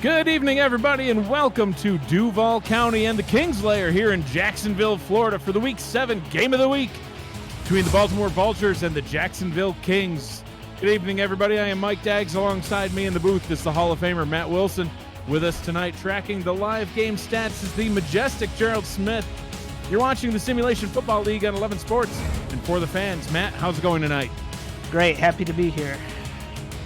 Good evening, everybody, and welcome to Duval County and the Kings Lair here in Jacksonville, Florida for the Week 7 Game of the Week between the Baltimore Vultures and the Jacksonville Kings. Good evening, everybody. I am Mike Daggs. Alongside me in the booth is the Hall of Famer Matt Wilson. With us tonight, tracking the live game stats, is the majestic Gerald Smith. You're watching the Simulation Football League on 11 Sports. And for the fans, Matt, how's it going tonight? Great. Happy to be here.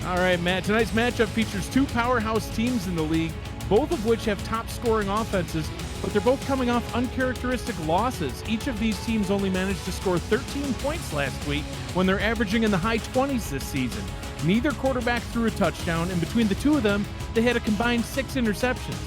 All right, Matt. Tonight's matchup features two powerhouse teams in the league, both of which have top-scoring offenses, but they're both coming off uncharacteristic losses. Each of these teams only managed to score 13 points last week when they're averaging in the high 20s this season. Neither quarterback threw a touchdown, and between the two of them, they had a combined 6 interceptions.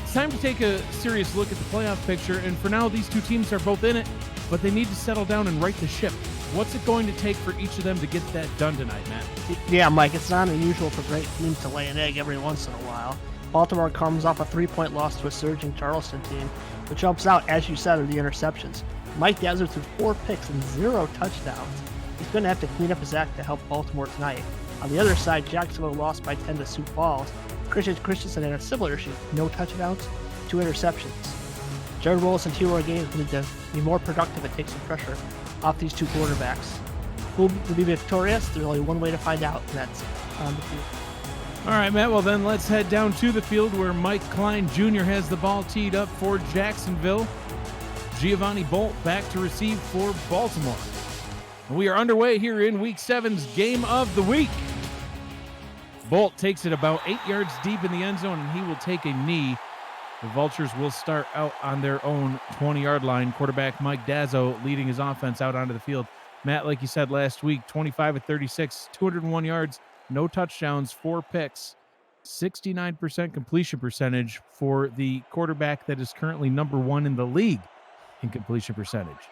It's time to take a serious look at the playoff picture, and for now, these two teams are both in it, but they need to settle down and right the ship. What's it going to take for each of them to get that done tonight, Matt? Yeah, Mike, it's not unusual for great teams to lay an egg every once in a while. Baltimore comes off a 3-point loss to a surging Charleston team, which helps out, as you said, in the interceptions. Mike Dazzler threw 4 picks and 0 touchdowns. He's going to have to clean up his act to help Baltimore tonight. On the other side, Jacksonville lost by 10 to Sioux Falls. Christensen had a similar issue, no touchdowns, 2 interceptions. Jared Willis and T-Roy Gaines need to be more productive and take some pressure off these two quarterbacks. Who will be victorious? There's only one way to find out, and that's on the field. All right, Matt, well then let's head down to the field where Mike Klein Jr. has the ball teed up for Jacksonville. Giovanni Bolt back to receive for Baltimore. We are underway here in Week 7's Game of the Week. Bolt takes it about 8 yards deep in the end zone, and he will take a knee. The Vultures will start out on their own 20-yard line. Quarterback Mike Dazzo leading his offense out onto the field. Matt, like you said last week, 25 of 36, 201 yards, no touchdowns, 4 picks, 69% completion percentage for the quarterback that is currently number 1 in the league in completion percentage.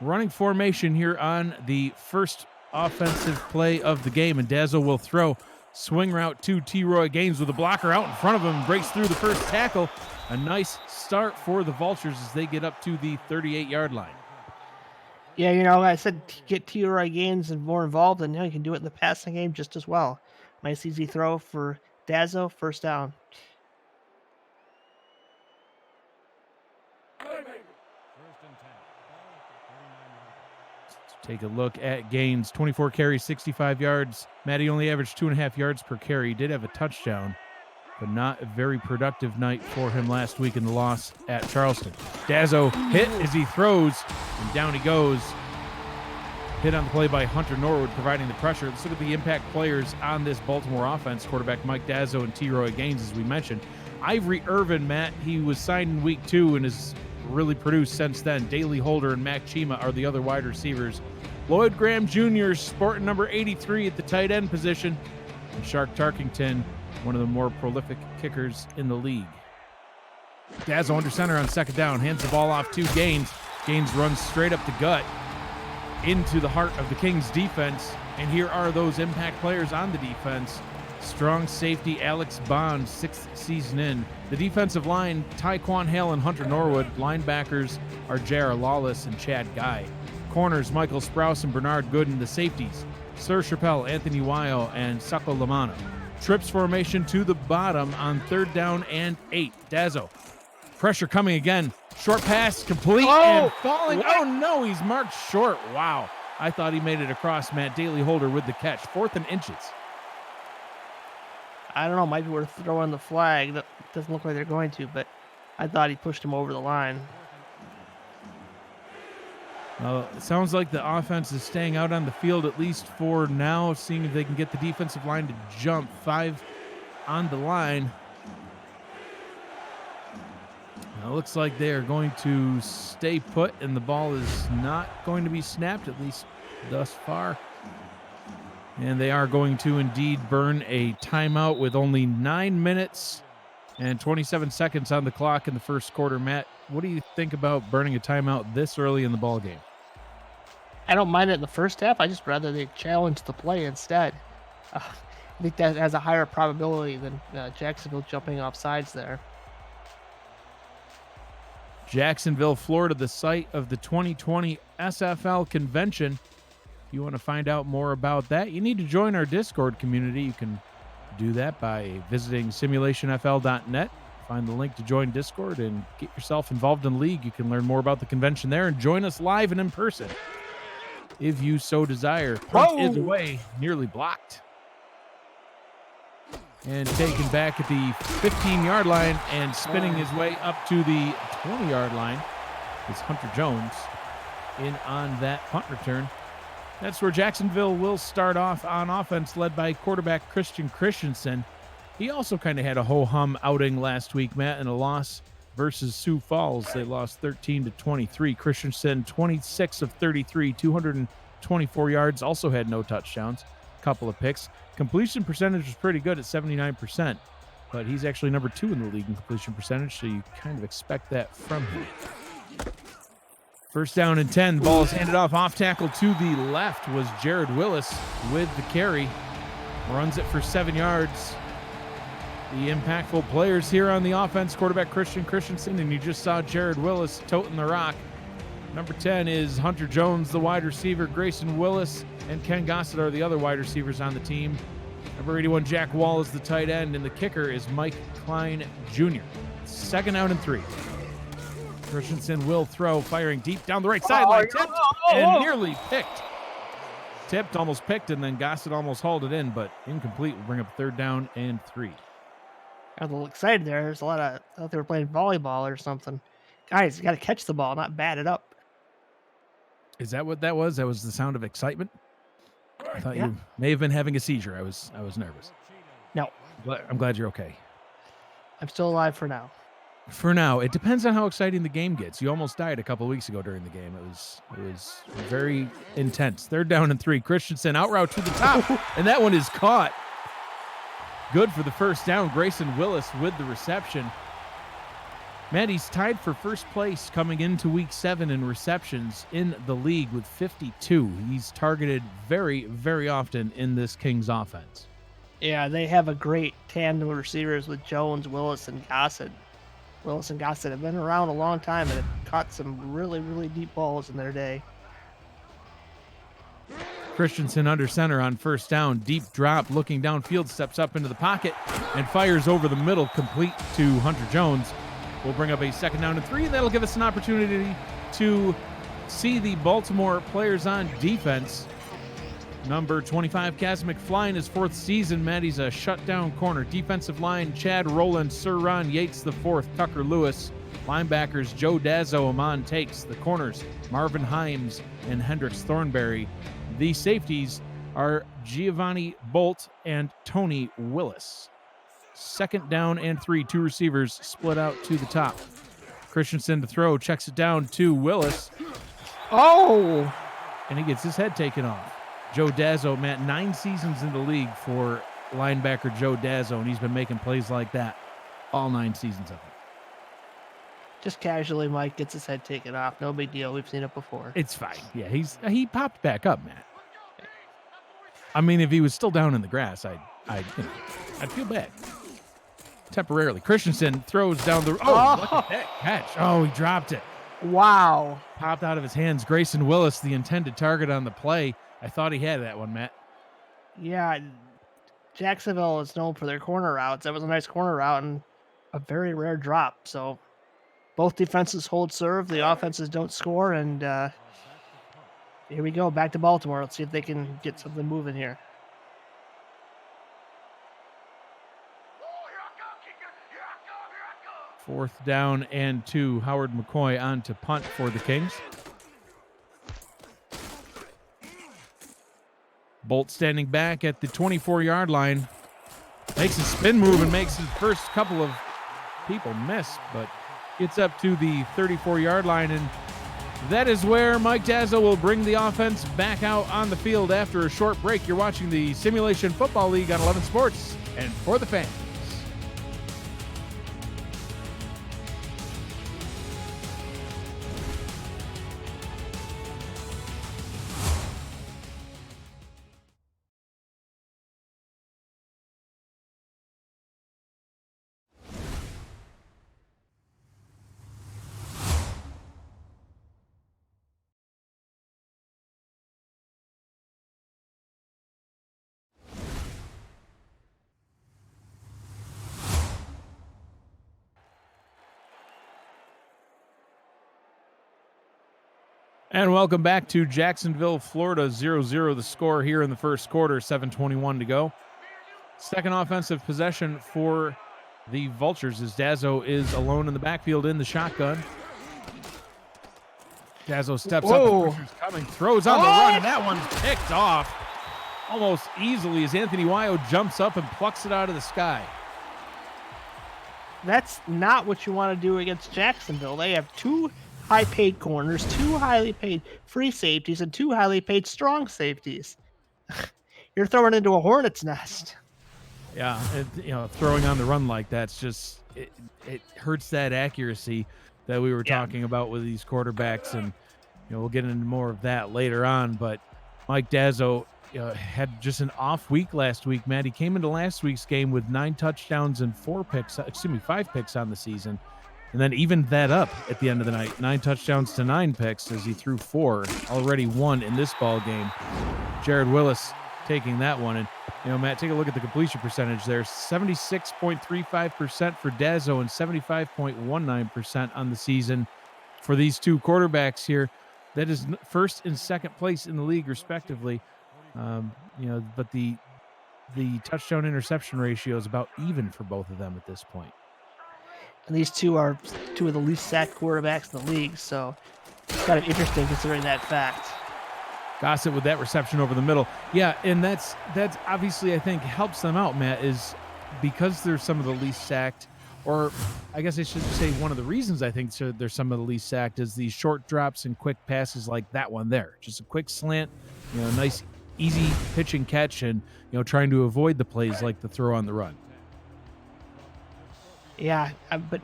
Running formation here on the first offensive play of the game, and Dazzo will throw. Swing route to T-Roy Gaines with a blocker out in front of him, breaks through the first tackle. A nice start for the Vultures as they get up to the 38-yard line. Yeah, I said get T-Roy Gaines more involved, and you can do it in the passing game just as well. Nice easy throw for Dazzo, first down. Take a look at Gaines, 24 carries, 65 yards. Matty only averaged 2.5 yards per carry. He did have a touchdown, but not a very productive night for him last week in the loss at Charleston. Dazzo hit as he throws, and down he goes. Hit on the play by Hunter Norwood, providing the pressure. Let's look at the impact players on this Baltimore offense. Quarterback Mike Dazzo and T-Roy Gaines, as we mentioned. Ivory Irvin, Matt, he was signed in Week 2 and has really produced since then. Daley Holder and Mac Chima are the other wide receivers. Lloyd Graham Jr. sporting number 83 at the tight end position. And Shark Tarkington, one of the more prolific kickers in the league. Dazzo under center on second down, hands the ball off to Gaines. Gaines runs straight up the gut into the heart of the Kings defense. And here are those impact players on the defense. Strong safety Alex Bond, 6th season in. The defensive line, Tyquan Hale and Hunter Norwood. Linebackers are J.R. Lawless and Chad Guy. Corners, Michael Sprouse and Bernard Gooden. The safeties, Sir Chappelle, Anthony Weil, and Sacco Lamana. Trips formation to the bottom on 3rd down and 8. Dazzo. Pressure coming again. Short pass, complete and falling. What? Oh, no, he's marked short. Wow. I thought he made it across. Matt Daley Holder with the catch. 4th and inches. I don't know, might be worth throwing the flag. That doesn't look like they're going to, but I thought he pushed him over the line. Well, it sounds like the offense is staying out on the field, at least for now, seeing if they can get the defensive line to jump. 5 on the line. Now, it looks like they are going to stay put, and the ball is not going to be snapped, at least thus far. And they are going to indeed burn a timeout with only 9 minutes and 27 seconds on the clock in the first quarter. Matt, what do you think about burning a timeout this early in the ball game? I don't mind it in the first half. I just rather they challenge the play instead. I think that has a higher probability than Jacksonville jumping off sides there. Jacksonville, Florida, the site of the 2020 SFL convention. If you want to find out more about that, you need to join our Discord community. You can do that by visiting simulationfl.net. Find the link to join Discord and get yourself involved in the league. You can learn more about the convention there and join us live and in person if you so desire. Punt is away, nearly blocked. And taken back at the 15-yard line and spinning his way up to the 20-yard line is Hunter Jones in on that punt return. That's where Jacksonville will start off on offense, led by quarterback Christian Christensen. He also kind of had a ho-hum outing last week, Matt, in a loss versus Sioux Falls. They lost 13-23. Christensen, 26 of 33, 224 yards, also had no touchdowns, couple of picks. Completion percentage was pretty good at 79%, but he's actually number 2 in the league in completion percentage, so you kind of expect that from him. First down and 10. The ball is handed off tackle to the left was Jared Willis with the carry. Runs it for 7 yards. The impactful players here on the offense, quarterback Christian Christensen, and you just saw Jared Willis toting the rock. Number 10 is Hunter Jones, the wide receiver. Grayson Willis and Ken Gossett are the other wide receivers on the team. Number 81, Jack Wall, is the tight end, and the kicker is Mike Klein Jr. Second down and 3. Christensen will throw, firing deep down the right sideline. Tipped and nearly picked. Tipped, almost picked, and then Gossett almost hauled it in, but incomplete. Will bring up third down and 3. Got a little excited there. There's a lot of, I thought they were playing volleyball or something. Guys, you got to catch the ball, not bat it up. Is that what that was? That was the sound of excitement? I thought you may have been having a seizure. I was nervous. No. I'm glad you're okay. I'm still alive for now. For now, it depends on how exciting the game gets. You almost died a couple of weeks ago during the game. It was very intense. Third down and 3. Christensen out route to the top, and that one is caught. Good for the first down. Grayson Willis with the reception. Matt, he's tied for first place coming into week 7 in receptions in the league with 52. He's targeted very, very often in this Kings offense. Yeah, they have a great tandem of receivers with Jones, Willis, and Gossett. Willis and Gossett have been around a long time and have caught some really, really deep balls in their day. Christensen under center on first down. Deep drop, looking downfield, steps up into the pocket and fires over the middle, complete to Hunter Jones. We'll bring up a second down and 3, and that'll give us an opportunity to see the Baltimore players on defense. Number 25, Kaz McFly in his 4th season. Maddie's a shutdown corner. Defensive line, Chad Rowland, Sir Ron Yates the 4th, Tucker Lewis. Linebackers, Joe Dazzo, Amon Takes. The corners, Marvin Himes and Hendricks Thornberry. The safeties are Giovanni Bolt and Tony Willis. Second down and 3. 2 receivers split out to the top. Christensen to throw, checks it down to Willis. Oh! And he gets his head taken off. Joe Dazzo, Matt, 9 seasons in the league for linebacker Joe Dazzo, and he's been making plays like that all 9 seasons of it. Just casually, Mike gets his head taken off. No big deal. We've seen it before. It's fine. Yeah, he popped back up, Matt. I mean, if he was still down in the grass, I'd feel bad. Temporarily. Christensen throws down the... Oh, look at that catch. Oh, he dropped it. Wow. Popped out of his hands. Grayson Willis, the intended target on the play. I thought he had that one, Matt. Yeah, Jacksonville is known for their corner routes. That was a nice corner route and a very rare drop. So both defenses hold serve. The offenses don't score. And here we go. Back to Baltimore. Let's see if they can get something moving here. Fourth down and 2. Howard McCoy on to punt for the Kings. Bolt standing back at the 24-yard line. Makes a spin move and makes his first couple of people miss, but gets up to the 34-yard line, and that is where Mike Dazzo will bring the offense back out on the field after a short break. You're watching the Simulation Football League on 11 Sports and for the fans. And welcome back to Jacksonville, Florida, 0-0 the score here in the first quarter, 7:21 to go. Second offensive possession for the Vultures as Dazzo is alone in the backfield in the shotgun. Dazzo steps up, Whoa. pressure's coming, throws on the run, and that one's picked off almost easily as Anthony Wyo jumps up and plucks it out of the sky. That's not what you want to do against Jacksonville. They have two high-paid corners, two highly paid free safeties, and two highly paid strong safeties. You're throwing into a hornet's nest. Yeah, throwing on the run like that's just it hurts that accuracy that we were talking about with these quarterbacks, and we'll get into more of that later on. But Mike Dazzo had just an off week last week. Matt, he came into last week's game with 9 touchdowns and 5 picks on the season, and then evened that up at the end of the night. 9 touchdowns to 9 picks as he threw 4, already 1 in this ball game. Jared Willis taking that one. And Matt, take a look at the completion percentage there. 76.35% for Dazzo and 75.19% on the season for these two quarterbacks here. That is first and second place in the league respectively. But the touchdown interception ratio is about even for both of them at this point. And these two are two of the least sacked quarterbacks in the league, so it's kind of interesting considering that fact. Gossett with that reception over the middle. Yeah, and that's obviously, I think, helps them out, Matt, is because they're some of the least sacked, or I guess I should say one of the reasons I think they're some of the least sacked is these short drops and quick passes like that one there. Just a quick slant, nice, easy pitch and catch, and, trying to avoid the plays like the throw on the run. Yeah, but,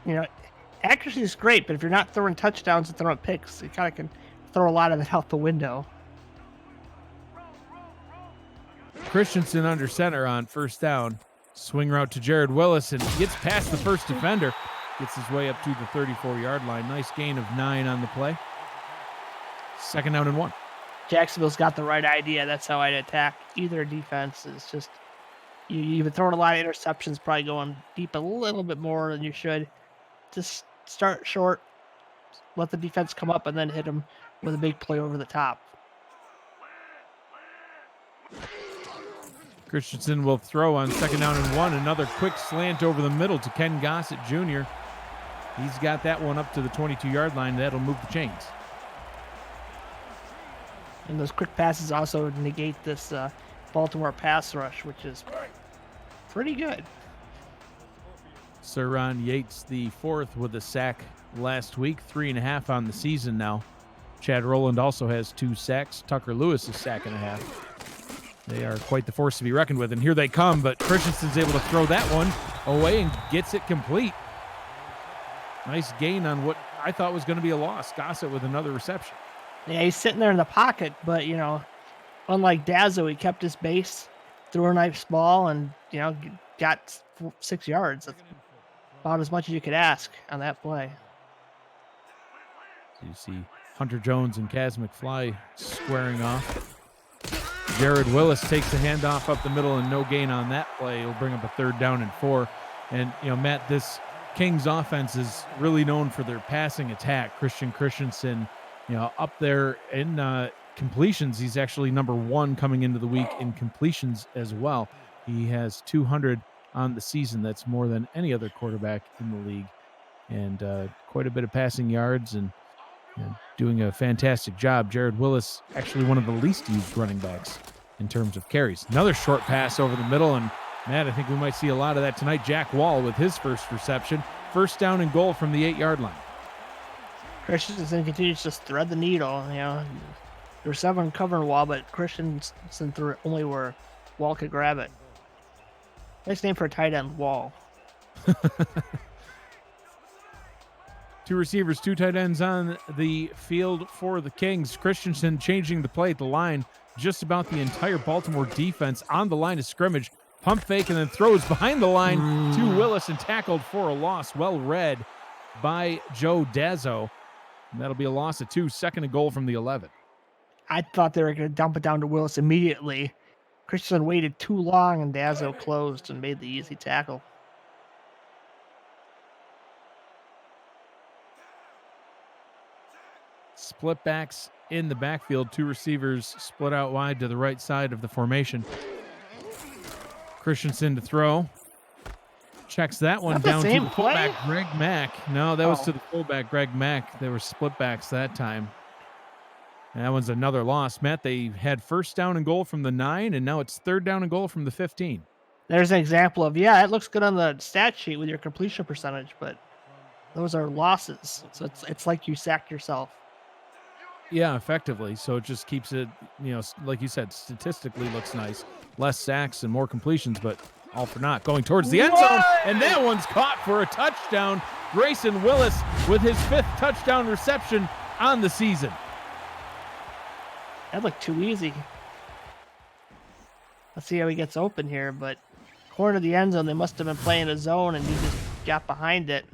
accuracy is great, but if you're not throwing touchdowns and throwing picks, you kind of can throw a lot of it out the window. Christensen under center on first down. Swing route to Jared Willis and gets past the first defender. Gets his way up to the 34-yard line. Nice gain of 9 on the play. Second down and 1. Jacksonville's got the right idea. That's how I'd attack either defense. It's just you've been throwing a lot of interceptions, probably going deep a little bit more than you should. Just start short, let the defense come up, and then hit them with a big play over the top. Christensen will throw on second down and 1. Another quick slant over the middle to Ken Gossett Jr. He's got that one up to the 22-yard line. That'll move the chains. And those quick passes also negate this Baltimore pass rush, which is pretty good. Saron Yates, the 4th with a sack last week, 3.5 on the season now. Chad Rowland also has 2 sacks. Tucker Lewis, a sack and a half. They are quite the force to be reckoned with, and here they come, but Christensen's able to throw that one away and gets it complete. Nice gain on what I thought was going to be a loss. Gossett with another reception. Yeah, he's sitting there in the pocket, but, unlike Dazzo, he kept his base, threw a nice ball, and, got 6 yards. That's about as much as you could ask on that play. So you see Hunter Jones and Kaz McFly squaring off. Jared Willis takes the handoff up the middle and no gain on that play. He'll bring up a 3rd down and 4. And, Matt, this Kings offense is really known for their passing attack. Christensen, up there in completions. He's actually number 1 coming into the week in completions as well. He has 200 on the season. That's more than any other quarterback in the league. And quite a bit of passing yards and doing a fantastic job. Jared Willis, actually one of the least used running backs in terms of carries. Another short pass over the middle, and Matt, I think we might see a lot of that tonight. Jack Wall with his first reception. First down and goal from the 8-yard line. Christensen continues to thread the needle. There's 7 covering Wall, but Christensen threw it only where Wall could grab it. Nice name for a tight end, Wall. 2 receivers, 2 tight ends on the field for the Kings. Christensen changing the play at the line. Just about the entire Baltimore defense on the line of scrimmage. Pump fake and then throws behind the line to Willis and tackled for a loss. Well read by Joe Dazzo. And that'll be a loss of 2. Second and goal from the 11. I thought they were going to dump it down to Willis immediately. Christensen waited too long and Dazzo closed and made the easy tackle. split backs in the backfield. 2 receivers split out wide to the right side of the formation. Christensen to throw. Checks that one down to the fullback, Greg Mack. No, that was to the fullback, Greg Mack. They were split backs that time. And that one's another loss. Matt, they had first down and goal from the 9, and now it's third down and goal from the 15. There's an example of, it looks good on the stat sheet with your completion percentage, but those are losses. So it's like you sacked yourself. Yeah, effectively. So it just keeps it, like you said, statistically looks nice. Less sacks and more completions, but all for naught. Going towards the end zone, and that one's caught for a touchdown. Grayson Willis with his 5th touchdown reception on the season. That looked too easy. Let's see how he gets open here, but corner of the end zone, they must have been playing a zone, and he just got behind it.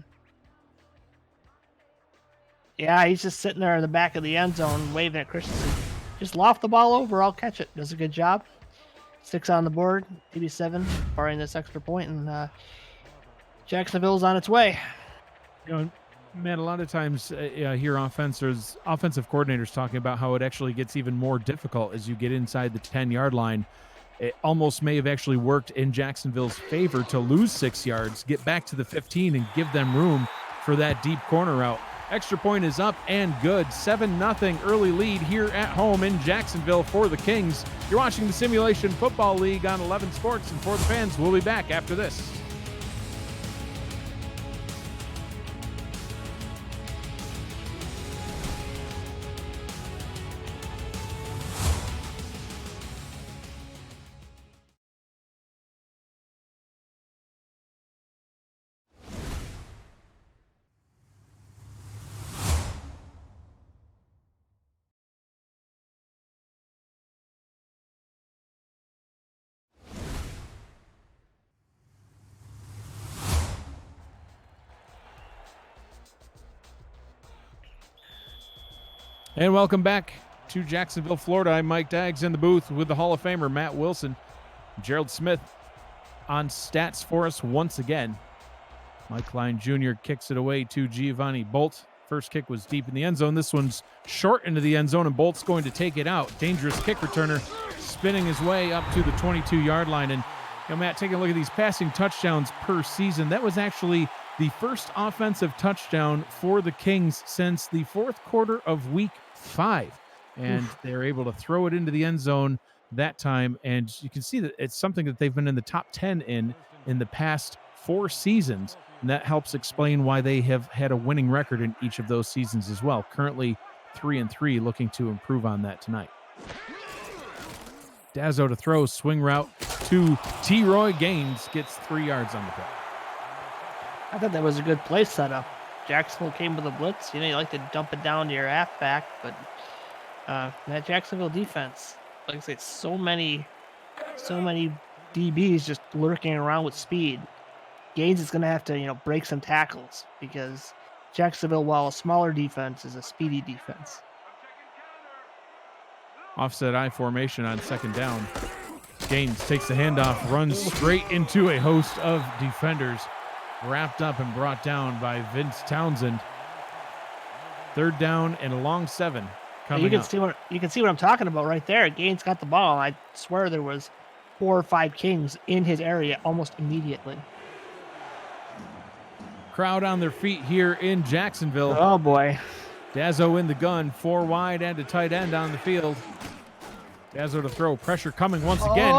Yeah, he's just sitting there in the back of the end zone waving at Christensen. Just loft the ball over, I'll catch it. Does a good job. 6 on the board, maybe 7, barring this extra point, and Jacksonville's on its way. Man, a lot of times hear offensive coordinators talking about how it actually gets even more difficult as you get inside the 10-yard line. It almost may have actually worked in Jacksonville's favor to lose 6 yards, get back to the 15, and give them room for that deep corner route. Extra point is up and good. 7-0 early lead here at home in Jacksonville for the Kings. You're watching the Simulation Football League on 11 Sports, and For the Fans, we'll be back after this. And welcome back to Jacksonville, Florida. I'm Mike Daggs in the booth with the Hall of Famer Matt Wilson. Gerald Smith on stats for us once again. Mike Klein Jr. kicks it away to Giovanni Bolt. First kick was deep in the end zone. This one's short into the end zone, and Bolt's going to take it out. Dangerous kick returner spinning his way up to the 22-yard line. And Matt, taking a look at these passing touchdowns per season, that was actually the first offensive touchdown for the Kings since the 4th quarter of week 5. And they're able to throw it into the end zone that time. And you can see that it's something that they've been in the top 10 in the past 4 seasons. And that helps explain why they have had a winning record in each of those seasons as well. Currently 3-3, looking to improve on that tonight. Dazzo to throw, swing route to T-Roy Gaines, gets 3 yards on the play. I thought that was a good play setup. Jacksonville came with a blitz. You like to dump it down to your halfback, but that Jacksonville defense, like I say, so many DBs just lurking around with speed. Gaines is going to have to, break some tackles because Jacksonville, while a smaller defense, is a speedy defense. Offset I formation on 2nd down. Gaines takes the handoff, runs straight into a host of defenders. Wrapped up and brought down by Vince Townsend. 3rd down and a long 7 coming up. You can see what I'm talking about right there. Gaines got the ball. I swear there was 4 or 5 Kings in his area almost immediately. Crowd on their feet here in Jacksonville. Oh boy. Dazzo in the gun, 4 wide and a tight end on the field. Dazzo to throw, pressure coming once again.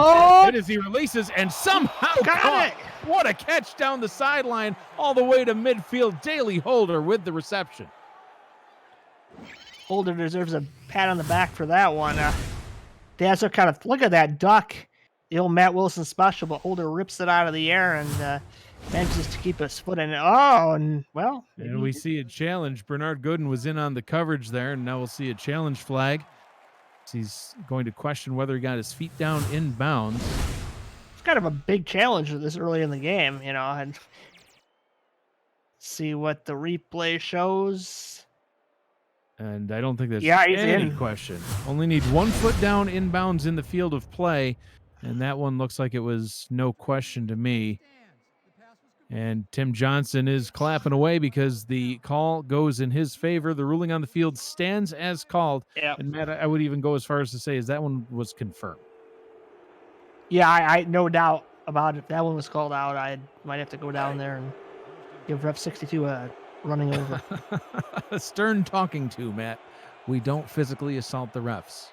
It as he releases and somehow got it. What a catch down the sideline all the way to midfield. Daley Holder with the reception. Holder deserves a pat on the back for that one. Dazzo kind of, look at that duck. The old Matt Wilson special, but Holder rips it out of the air and manages to keep his foot in it. And we see a challenge. Bernard Gooden was in on the coverage there, and now we'll see a challenge flag. He's going to question whether he got his feet down in bounds. It's kind of a big challenge this early in the game, and see what the replay shows. And I don't think there's any question. Only need 1 foot down in bounds in the field of play, and that one looks like it was no question to me. And Tim Johnson is clapping away because the call goes in his favor. The ruling on the field stands as called. Yeah. And Matt, I would even go as far as to say is that one was confirmed. Yeah, I no doubt about it. If that one was called out, I might have to go down there and give Ref 62 a running over. A stern talking to, Matt. We don't physically assault the refs.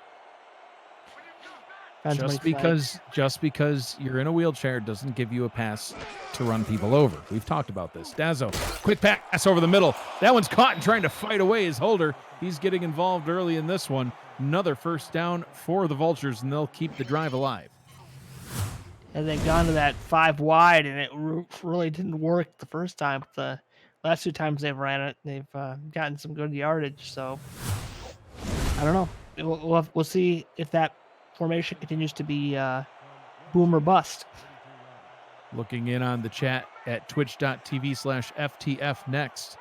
Just because you're in a wheelchair doesn't give you a pass to run people over. We've talked about this. Dazzo, quick pass over the middle. That one's caught and trying to fight away his holder. He's getting involved early in this one. Another first down for the Vultures, and they'll keep the drive alive. And they've gone to that 5 wide, and it really didn't work the first time. But the last 2 times they've ran it, they've gotten some good yardage. So I don't know. We'll see if that formation continues to be boom or bust. Looking in on the chat at twitch.tv/FTF next.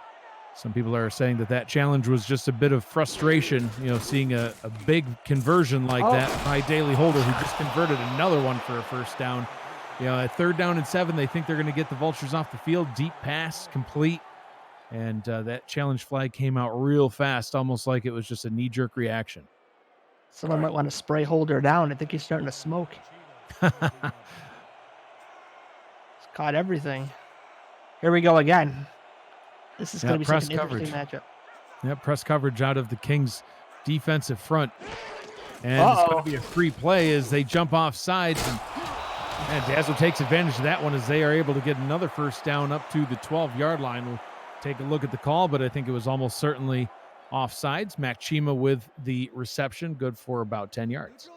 Some people are saying that challenge was just a bit of frustration, seeing a big conversion like that by Daly Holder, who just converted another one for a first down. At 3rd down and 7, they think they're going to get the Vultures off the field. Deep pass, complete. And that challenge flag came out real fast, almost like it was just a knee-jerk reaction. Someone might want to spray Holder down. I think he's starting to smoke. He's caught everything. Here we go again. This is going to be such an interesting matchup. Yep, press coverage out of the Kings' defensive front. And it's going to be a free play as they jump off sides. And Dazzle takes advantage of that one as they are able to get another first down up to the 12-yard line. We'll take a look at the call, but I think it was almost certainly offsides. Mac Chima with the reception, good for about 10 yards.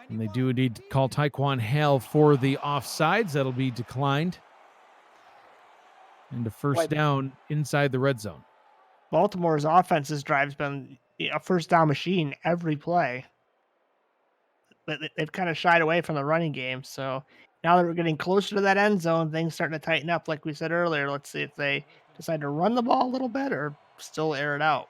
And they do indeed call Taekwon Hale for the offsides. That'll be declined. And the first down inside the red zone. Baltimore's offense's drive's been a first down machine every play. But they've kind of shied away from the running game. So now that we're getting closer to that end zone, things starting to tighten up. Like we said earlier, let's see if they decide to run the ball a little bit or still air it out.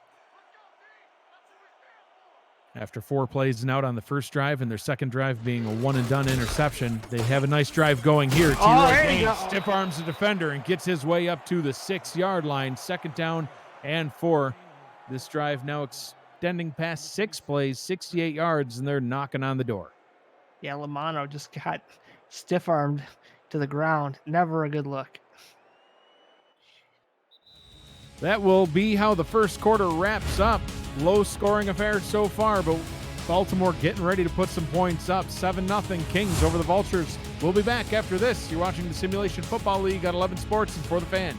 After 4 plays and out on the first drive and their second drive being a one-and-done interception, they have a nice drive going here. T-Roy Gaines stiff arms the defender and gets his way up to the 6-yard line. 2nd down and 4. This drive now extending past 6 plays, 68 yards, and they're knocking on the door. Yeah, Lamano just got stiff-armed to the ground. Never a good look. That will be how the first quarter wraps up. Low-scoring affair so far, but Baltimore getting ready to put some points up. 7-0 Kings over the Vultures. We'll be back after this. You're watching the Simulation Football League on 11 Sports and For the Fans.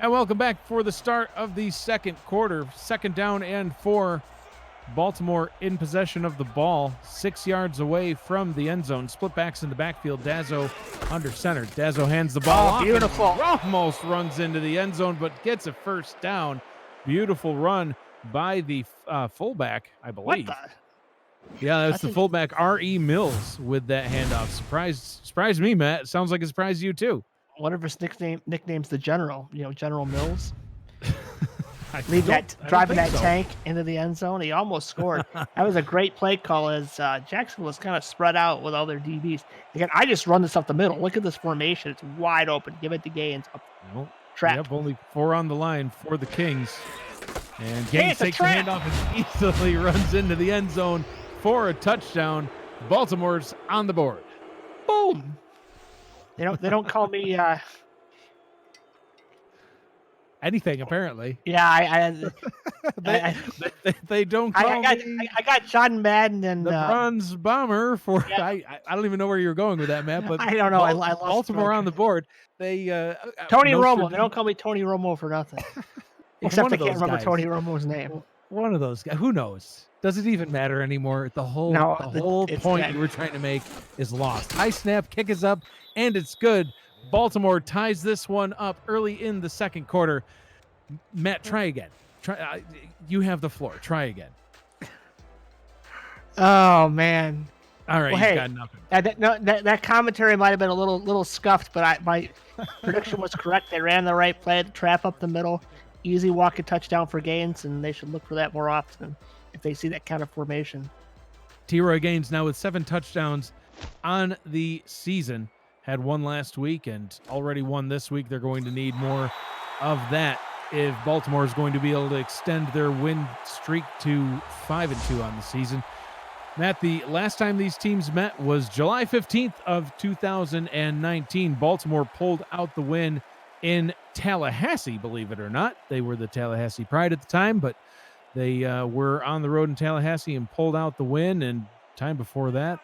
And welcome back for the start of the second quarter. 2nd down and 4. Baltimore in possession of the ball, 6 yards away from the end zone. Split backs in the backfield. Dazzo under center. Dazzo hands the ball off. Beautiful. Almost runs into the end zone, but gets a first down. Beautiful run by the fullback, I believe. What the? Yeah, that's the fullback, R.E. Mills, with that handoff. Surprised me, Matt. Sounds like it surprised you, too. What if his nickname's the General? General Mills. Driving that tank into the end zone. He almost scored. That was a great play call as Jacksonville was kind of spread out with all their DBs. Again, I just run this up the middle. Look at this formation. It's wide open. Give it to Gaines. Trap. Yep, only 4 on the line for the Kings. And Gaines takes the handoff and easily runs into the end zone for a touchdown. Baltimore's on the board. Boom. They don't call me anything, apparently. Yeah, they don't call me. I got John Madden and the Bronze Bomber for. Yeah. I don't even know where you were going with that, Matt. But I don't know. I lost Baltimore on the board. They Tony Romo. They don't call me Tony Romo for nothing. Except I can't remember Tony Romo's name. One of those guys. Who knows? Does it even matter anymore? The whole point you were trying to make is lost. High snap, kick is up, and it's good. Baltimore ties this one up early in the second quarter. Matt, try again. You have the floor. Try again. Oh man! All right, well, got nothing. That commentary might have been a little scuffed, but my prediction was correct. They ran the right play, trap up the middle, easy walk and touchdown for Gaines, and they should look for that more often if they see that kind of formation. T-Roy Gaines now with 7 touchdowns on the season. Had 1 last week and already 1 this week. They're going to need more of that if Baltimore is going to be able to extend their win streak to 5-2 on the season. Matt, the last time these teams met was July 15th of 2019. Baltimore pulled out the win in Tallahassee, believe it or not. They were the Tallahassee Pride at the time, but they were on the road in Tallahassee and pulled out the win. And time before that,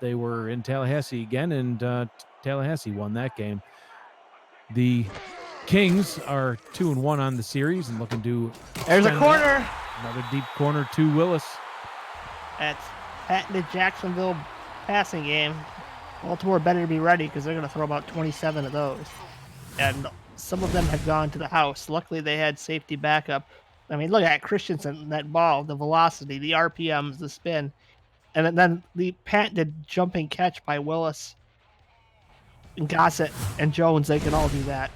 they were in Tallahassee again, and Tallahassee won that game. The Kings are 2-1 on the series and looking to. There's a corner. Another deep corner to Willis. That's patented Jacksonville passing game. Baltimore better be ready because they're going to throw about 27 of those. And some of them have gone to the house. Luckily, they had safety backup. I mean, look at Christensen, that ball, the velocity, the RPMs, the spin. And then the patented jumping catch by Willis and Gossett and Jones, they can all do that.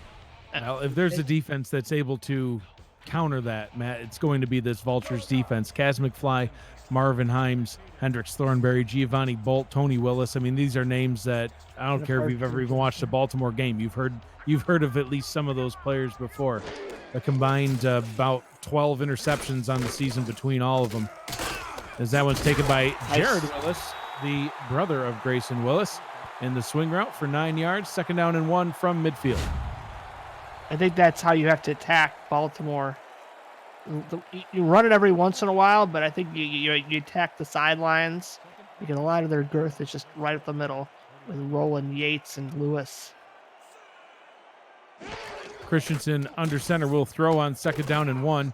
Well, if there's a defense that's able to counter that, Matt, it's going to be this Vultures defense. Kaz McFly, Marvin Himes, Hendricks Thornberry, Giovanni Bolt, Tony Willis. I mean, these are names that I don't care if you've ever even watched a Baltimore game. You've heard of at least some of those players before. A combined about 12 interceptions on the season between all of them. As that one's taken by Jared Willis, the brother of Grayson Willis, in the swing route for 9 yards. 2nd down and 1 from midfield. I think that's how you have to attack Baltimore. You run it every once in a while, but I think you attack the sidelines because a lot of their girth is just right up the middle with Rowland, Yates, and Lewis. Christensen under center will throw on 2nd down and 1.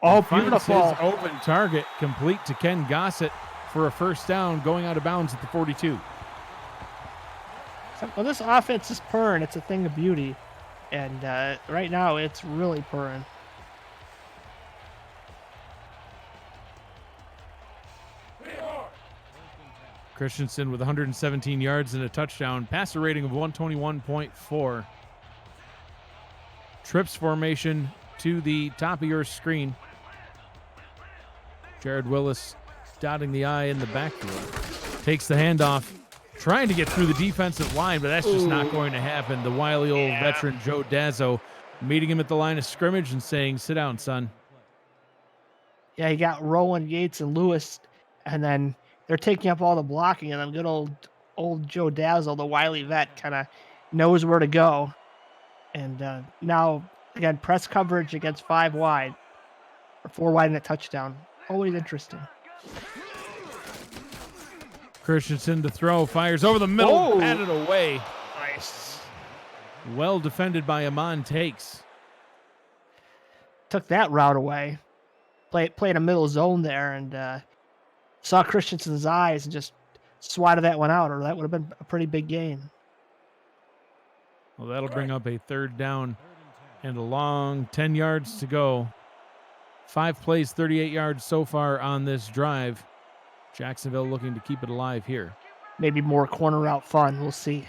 Oh, beautiful. His open target complete to Ken Gossett for a first down going out of bounds at the 42. Well, this offense is purring. It's a thing of beauty. And right now, it's really purring. Christensen with 117 yards and a touchdown. Passer rating of 121.4. Trips formation to the top of your screen. Jared Willis dotting the I in the backfield. Takes the handoff. Trying to get through the defensive line, but that's just not going to happen. The wily old veteran Joe Dazzo meeting him at the line of scrimmage and saying, "Sit down, son." Yeah, he got Rowland, Yates, and Lewis, and then they're taking up all the blocking, and then good old Joe Dazzo, the wily vet, kind of knows where to go. And now, again, press coverage against 5 wide, or 4 wide and a touchdown. Always interesting. Christensen to throw, fires over the middle, batted away. Nice. Well defended by Amon Takes. took that route away. Played a middle zone there and saw Christensen's eyes and just swatted that one out, or that would have been a pretty big gain. Well, that'll bring up a third down and a long 10 yards to go. 5 plays, 38 yards so far on this drive. Jacksonville looking to keep it alive here. Maybe more corner route fun. We'll see.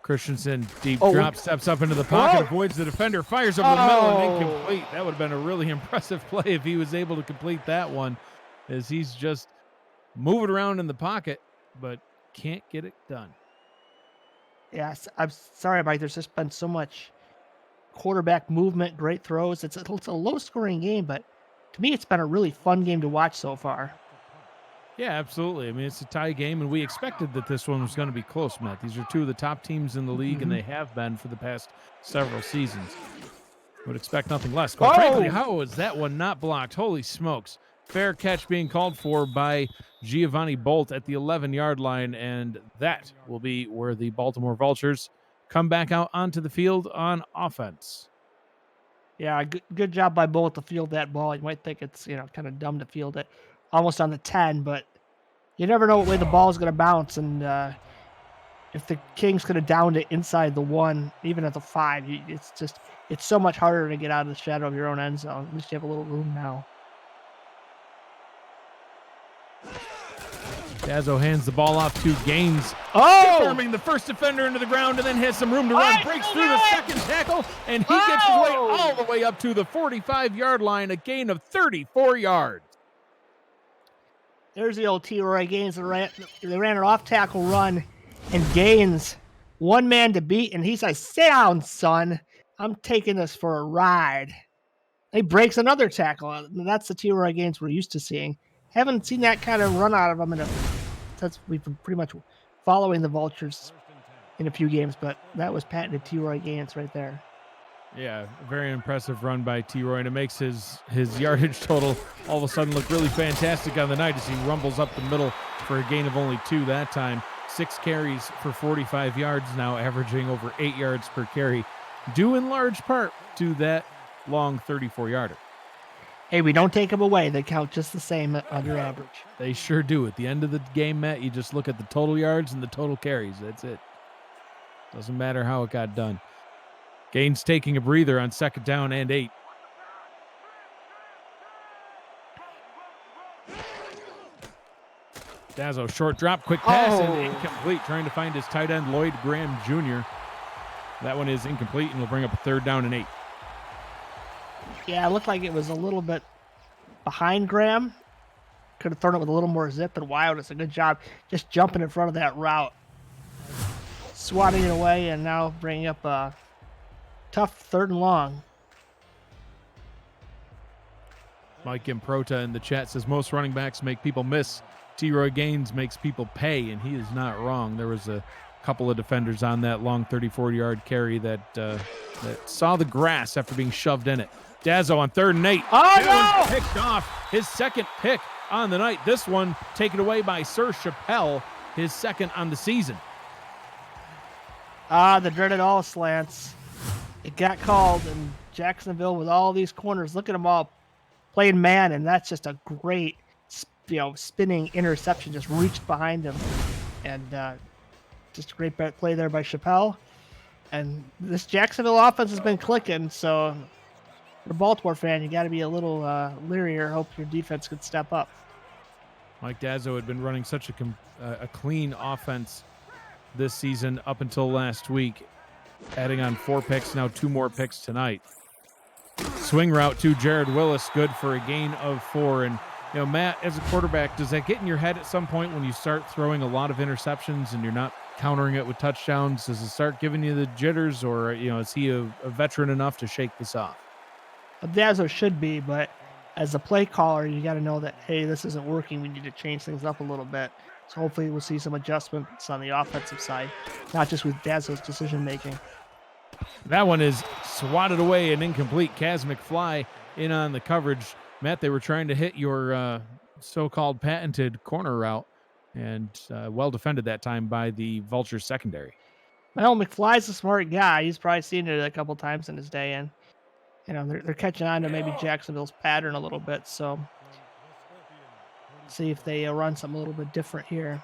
Christensen, deep drop, steps up into the pocket, avoids the defender, fires over the middle and incomplete. That would have been a really impressive play if he was able to complete that one, as he's just moving around in the pocket, but can't get it done. Yes, I'm sorry, Mike. There's just been so much quarterback movement, great throws. It's a low-scoring game, but to me, it's been a really fun game to watch so far. Yeah, absolutely. I mean, it's a tie game, and we expected that this one was going to be close, Matt. These are two of the top teams in the league, and they have been for the past several seasons. Would expect nothing less. Quite frankly, how was that one not blocked? Holy smokes. Fair catch being called for by Giovanni Bolt at the 11-yard line, and that will be where the Baltimore Vultures come back out onto the field on offense. Yeah, good job by Bolt to field that ball. You might think it's, kind of dumb to field it almost on the 10, but you never know what way the ball is going to bounce, and if the Kings could have downed it inside the 1, even at the 5, it's so much harder to get out of the shadow of your own end zone. At least you have a little room now. Dazzo hands the ball off to Gaines, confirming the first defender into the ground, and then has some room to run, breaks through the second tackle, and he gets his way all the way up to the 45-yard line, a gain of 34 yards. There's the old T-Roy Gaines. They ran an off-tackle run, and Gaines, one man to beat, and he says, "Sit down, son. I'm taking this for a ride." He breaks another tackle. And that's the T-Roy Gaines we're used to seeing. Haven't seen that kind of run out of him since we've been pretty much following the Vultures in a few games, but that was patented T-Roy Gaines right there. Yeah, a very impressive run by T-Roy, and it makes his yardage total all of a sudden look really fantastic on the night as he rumbles up the middle for a gain of only 2 that time. 6 carries for 45 yards now, averaging over 8 yards per carry, due in large part to that long 34-yarder. Hey, we don't take them away. They count just the same under average. They sure do. At the end of the game, Matt, you just look at the total yards and the total carries. That's it. Doesn't matter how it got done. Gaines taking a breather on 2nd down and 8. Dazzo, short drop, quick pass, and incomplete. Trying to find his tight end, Lloyd Graham Jr. That one is incomplete, and will bring up a 3rd down and 8. Yeah, it looked like it was a little bit behind Graham. Could have thrown it with a little more zip, and Wild does a good job just jumping in front of that route. Swatting it away, and now bringing up a tough 3rd and long. Mike Improta in the chat says most running backs make people miss. T-Roy Gaines makes people pay, and he is not wrong. There was a couple of defenders on that long 34-yard carry that saw the grass after being shoved in it. Dazzo on 3rd and 8. That one picked off. His 2nd pick on the night. This one taken away by Sir Chappelle, his 2nd on the season. The dreaded all slants. It got called, and Jacksonville with all these corners. Look at them all playing man, and that's just a great, spinning interception. Just reached behind him, and just a great play there by Chappelle. And this Jacksonville offense has been clicking, so for a Baltimore fan, you got to be a little leerier. Hope your defense could step up. Mike Dazzo had been running such a clean offense this season up until last week, adding on 4 picks, now 2 more picks tonight. Swing route to Jared Willis, good for a gain of 4. And, Matt, as a quarterback, does that get in your head at some point when you start throwing a lot of interceptions and you're not countering it with touchdowns? Does it start giving you the jitters, or, is he a veteran enough to shake this off? Dazzo should be, but as a play caller, you got to know that, hey, this isn't working. We need to change things up a little bit. So hopefully we'll see some adjustments on the offensive side, not just with Dazzo's decision-making. That one is swatted away and incomplete. Kaz McFly in on the coverage. Matt, they were trying to hit your so-called patented corner route, and well defended that time by the Vulture secondary. Well, McFly's a smart guy. He's probably seen it a couple times in his day, and they're catching on to maybe Jacksonville's pattern a little bit. So see if they run something a little bit different here.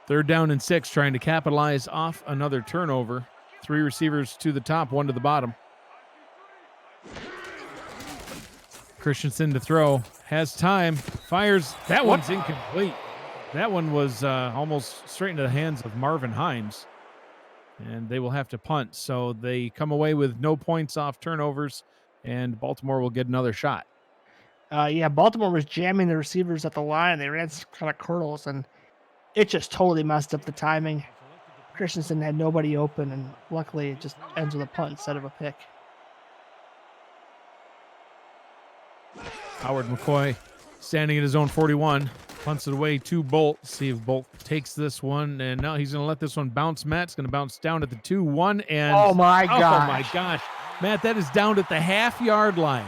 3rd down and 6, trying to capitalize off another turnover. 3 receivers to the top, 1 to the bottom. Christensen to throw, has time, fires. That one's incomplete. That one was almost straight into the hands of Marvin Himes, and they will have to punt. So they come away with no points off turnovers, and Baltimore will get another shot. Yeah, Baltimore was jamming the receivers at the line. They ran some kind of curls, and it just totally messed up the timing. Christensen had nobody open, and luckily it just ends with a punt instead of a pick. Howard McCoy standing at his own 41, punts it away to Bolt. See if Bolt takes this one, and now he's going to let this one bounce. Matt's going to bounce down at the 2-1, and oh my gosh, Matt, that is down at the half-yard line.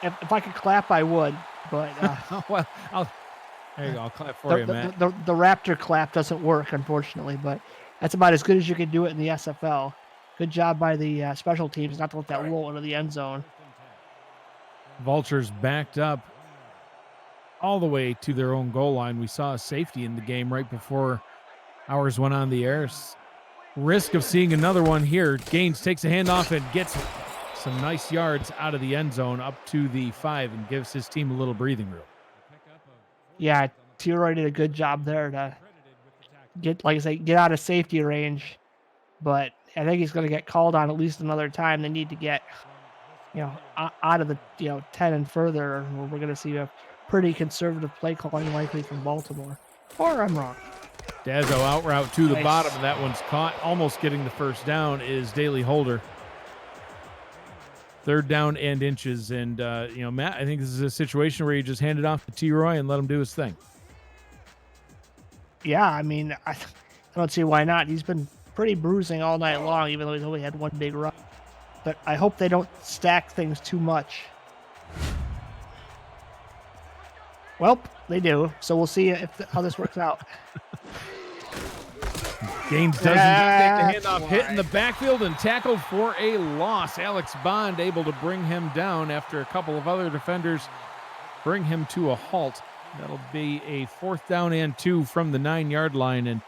If I could clap, I would, but well, there you go. I'll clap for you, Matt. The Raptor clap doesn't work, unfortunately, but that's about as good as you can do it in the SFL. Good job by the special teams not to let that roll into the end zone. Vultures backed up all the way to their own goal line. We saw a safety in the game right before ours went on the air. Risk of seeing another one here. Gaines takes a handoff and gets some nice yards out of the end zone up to the 5 and gives his team a little breathing room. Yeah, T-Roy did a good job there to get out of safety range, but I think he's going to get called on at least another time. They need to get out of the 10 and further, or we're going to see a pretty conservative play calling likely from Baltimore. Or I'm wrong. Dazzo out route to the bottom, and that one's caught. Almost getting the first down is Daly Holder. 3rd down and inches, and Matt, I think this is a situation where you just hand it off to T-Roy and let him do his thing. Yeah, I mean, I don't see why not. He's been pretty bruising all night long, even though he's only had one big run. But I hope they don't stack things too much. Well, they do. So we'll see how this works out. Gaines does indeed take the handoff, hit in the backfield and tackled for a loss. Alex Bond able to bring him down after a couple of other defenders bring him to a halt. That'll be a 4th down and 2 from the 9-yard line. And,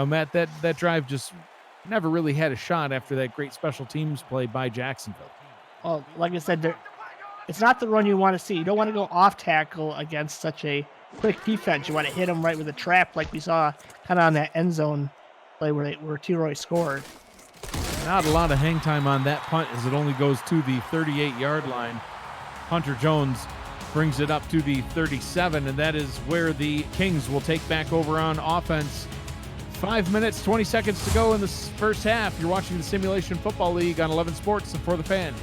Matt, that drive just never really had a shot after that great special teams play by Jacksonville. Well, like I said, it's not the run you want to see. You don't want to go off tackle against such a quick defense. You want to hit them right with a trap like we saw kind of on that end zone play where T-Roy scored. Not a lot of hang time on that punt as it only goes to the 38-yard line. Hunter Jones brings it up to the 37, and that is where the Kings will take back over on offense. 5 minutes, 20 seconds to go in the first half. You're watching the Simulation Football League on 11 Sports and For the Fans.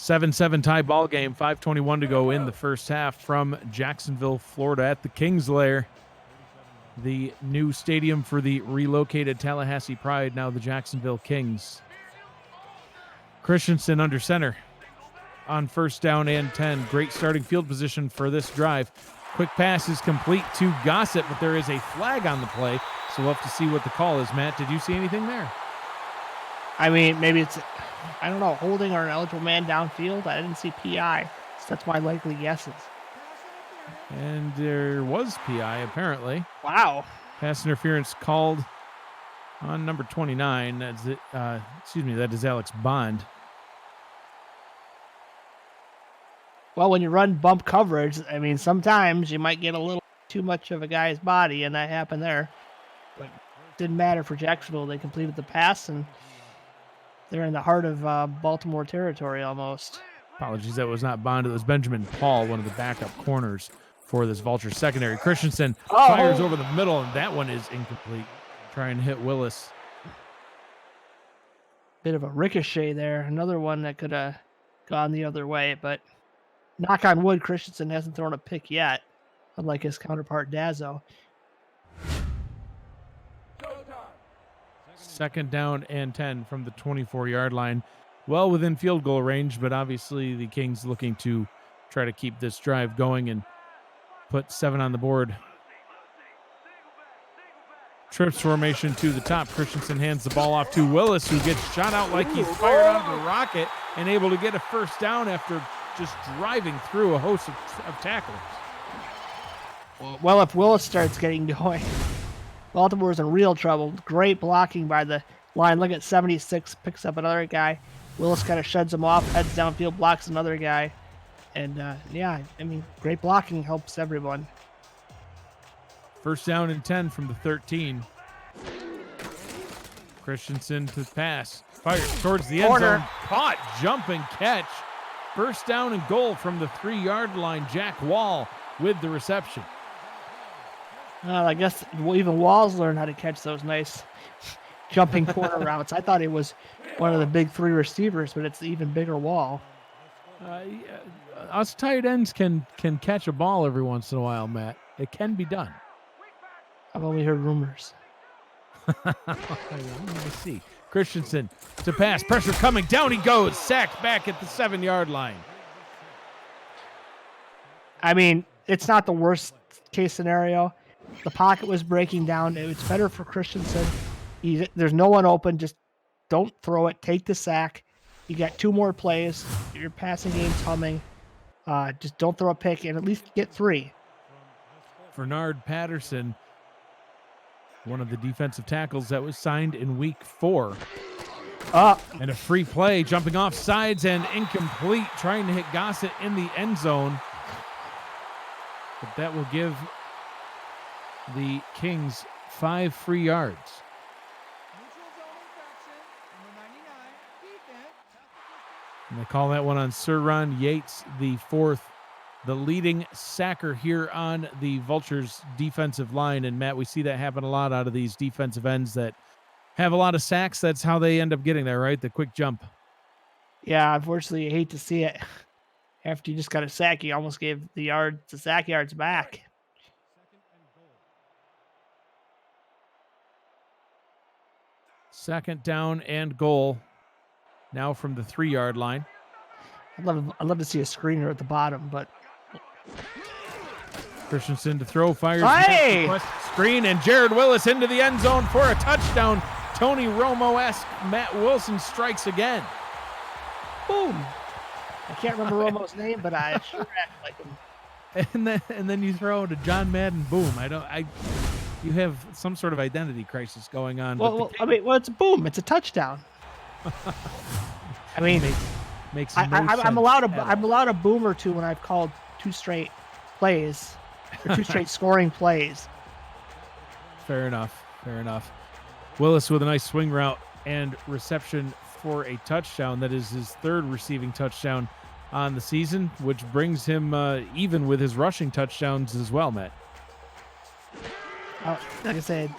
Seven tie ball game, 5:21 to go in the first half from Jacksonville, Florida at the Kings Lair. The new stadium for the relocated Tallahassee Pride, now the Jacksonville Kings. Christensen under center on 1st down and 10. Great starting field position for this drive. Quick pass is complete to Gossett, but there is a flag on the play, so we'll have to see what the call is. Matt, did you see anything there? I mean, maybe it's, I don't know, holding or an eligible man downfield. I didn't see PI. So that's my likely guesses. And there was PI, apparently. Wow. Pass interference called on number 29. That's it. That is Alex Bond. Well, when you run bump coverage, I mean, sometimes you might get a little too much of a guy's body, and that happened there. But it didn't matter for Jacksonville. They completed the pass, and they're in the heart of Baltimore territory almost. Apologies, that was not Bond. It was Benjamin Paul, one of the backup corners for this Vulture secondary. Christensen fires over the middle, and that one is incomplete. Trying to hit Willis. Bit of a ricochet there. Another one that could have gone the other way, but knock on wood, Christensen hasn't thrown a pick yet, unlike his counterpart Dazzo. 2nd down and 10 from the 24-yard line. Well within field goal range, but obviously the Kings looking to try to keep this drive going and put 7 on the board. Trips formation to the top. Christensen hands the ball off to Willis, who gets shot out like he's fired out of a rocket and able to get a first down after just driving through a host of tacklers. Well, if Willis starts getting going, Baltimore's in real trouble. Great blocking by the line. Look at 76, picks up another guy. Willis kind of sheds him off, heads downfield, blocks another guy. And, yeah, I mean, great blocking helps everyone. 1st down and 10 from the 13. Christensen to pass. Fires towards the end zone. Caught, jumping catch. 1st down and goal from the 3-yard line. Jack Wall with the reception. Well, I guess even Walls learned how to catch those nice jumping corner routes. I thought he was one of the big 3 receivers, but it's the even bigger Wall. Us tight ends can catch a ball every once in a while, Matt. It can be done. I've only heard rumors. Let me see. Christensen to pass. Pressure coming. Down he goes. Sacked back at the 7-yard line. I mean, it's not the worst case scenario. The pocket was breaking down. It's better for Christensen. There's no one open. Just don't throw it. Take the sack. You got 2 more plays. Your passing game's humming. Just don't throw a pick and at least get 3. Bernard Patterson, one of the defensive tackles that was signed in week 4. And a free play, jumping off sides and incomplete, trying to hit Gossett in the end zone. But that will give the Kings 5 free yards. And they call that one on Sir Ron Yates, the 4th, the leading sacker here on the Vultures defensive line. And Matt, we see that happen a lot out of these defensive ends that have a lot of sacks. That's how they end up getting there, right? The quick jump. Yeah, unfortunately, you hate to see it. After you just got a sack, you almost gave the sack yards back. Second down and goal. Now from the 3-yard line. I'd love to see a screener at the bottom, but Christensen to throw, fires. Hey! Screen, and Jared Willis into the end zone for a touchdown. Tony Romo-esque Matt Wilson strikes again. Boom. I can't remember Romo's name, but I sure act like him. And then you throw to John Madden. Boom. You have some sort of identity crisis going on. Well, it's a boom. It's a touchdown. I mean, makes I'm allowed a boom or 2 when I've called 2 straight plays or 2 straight scoring plays. Fair enough. Willis with a nice swing route and reception for a touchdown. That is his 3rd receiving touchdown on the season, which brings him even with his rushing touchdowns as well, Matt. Like I said,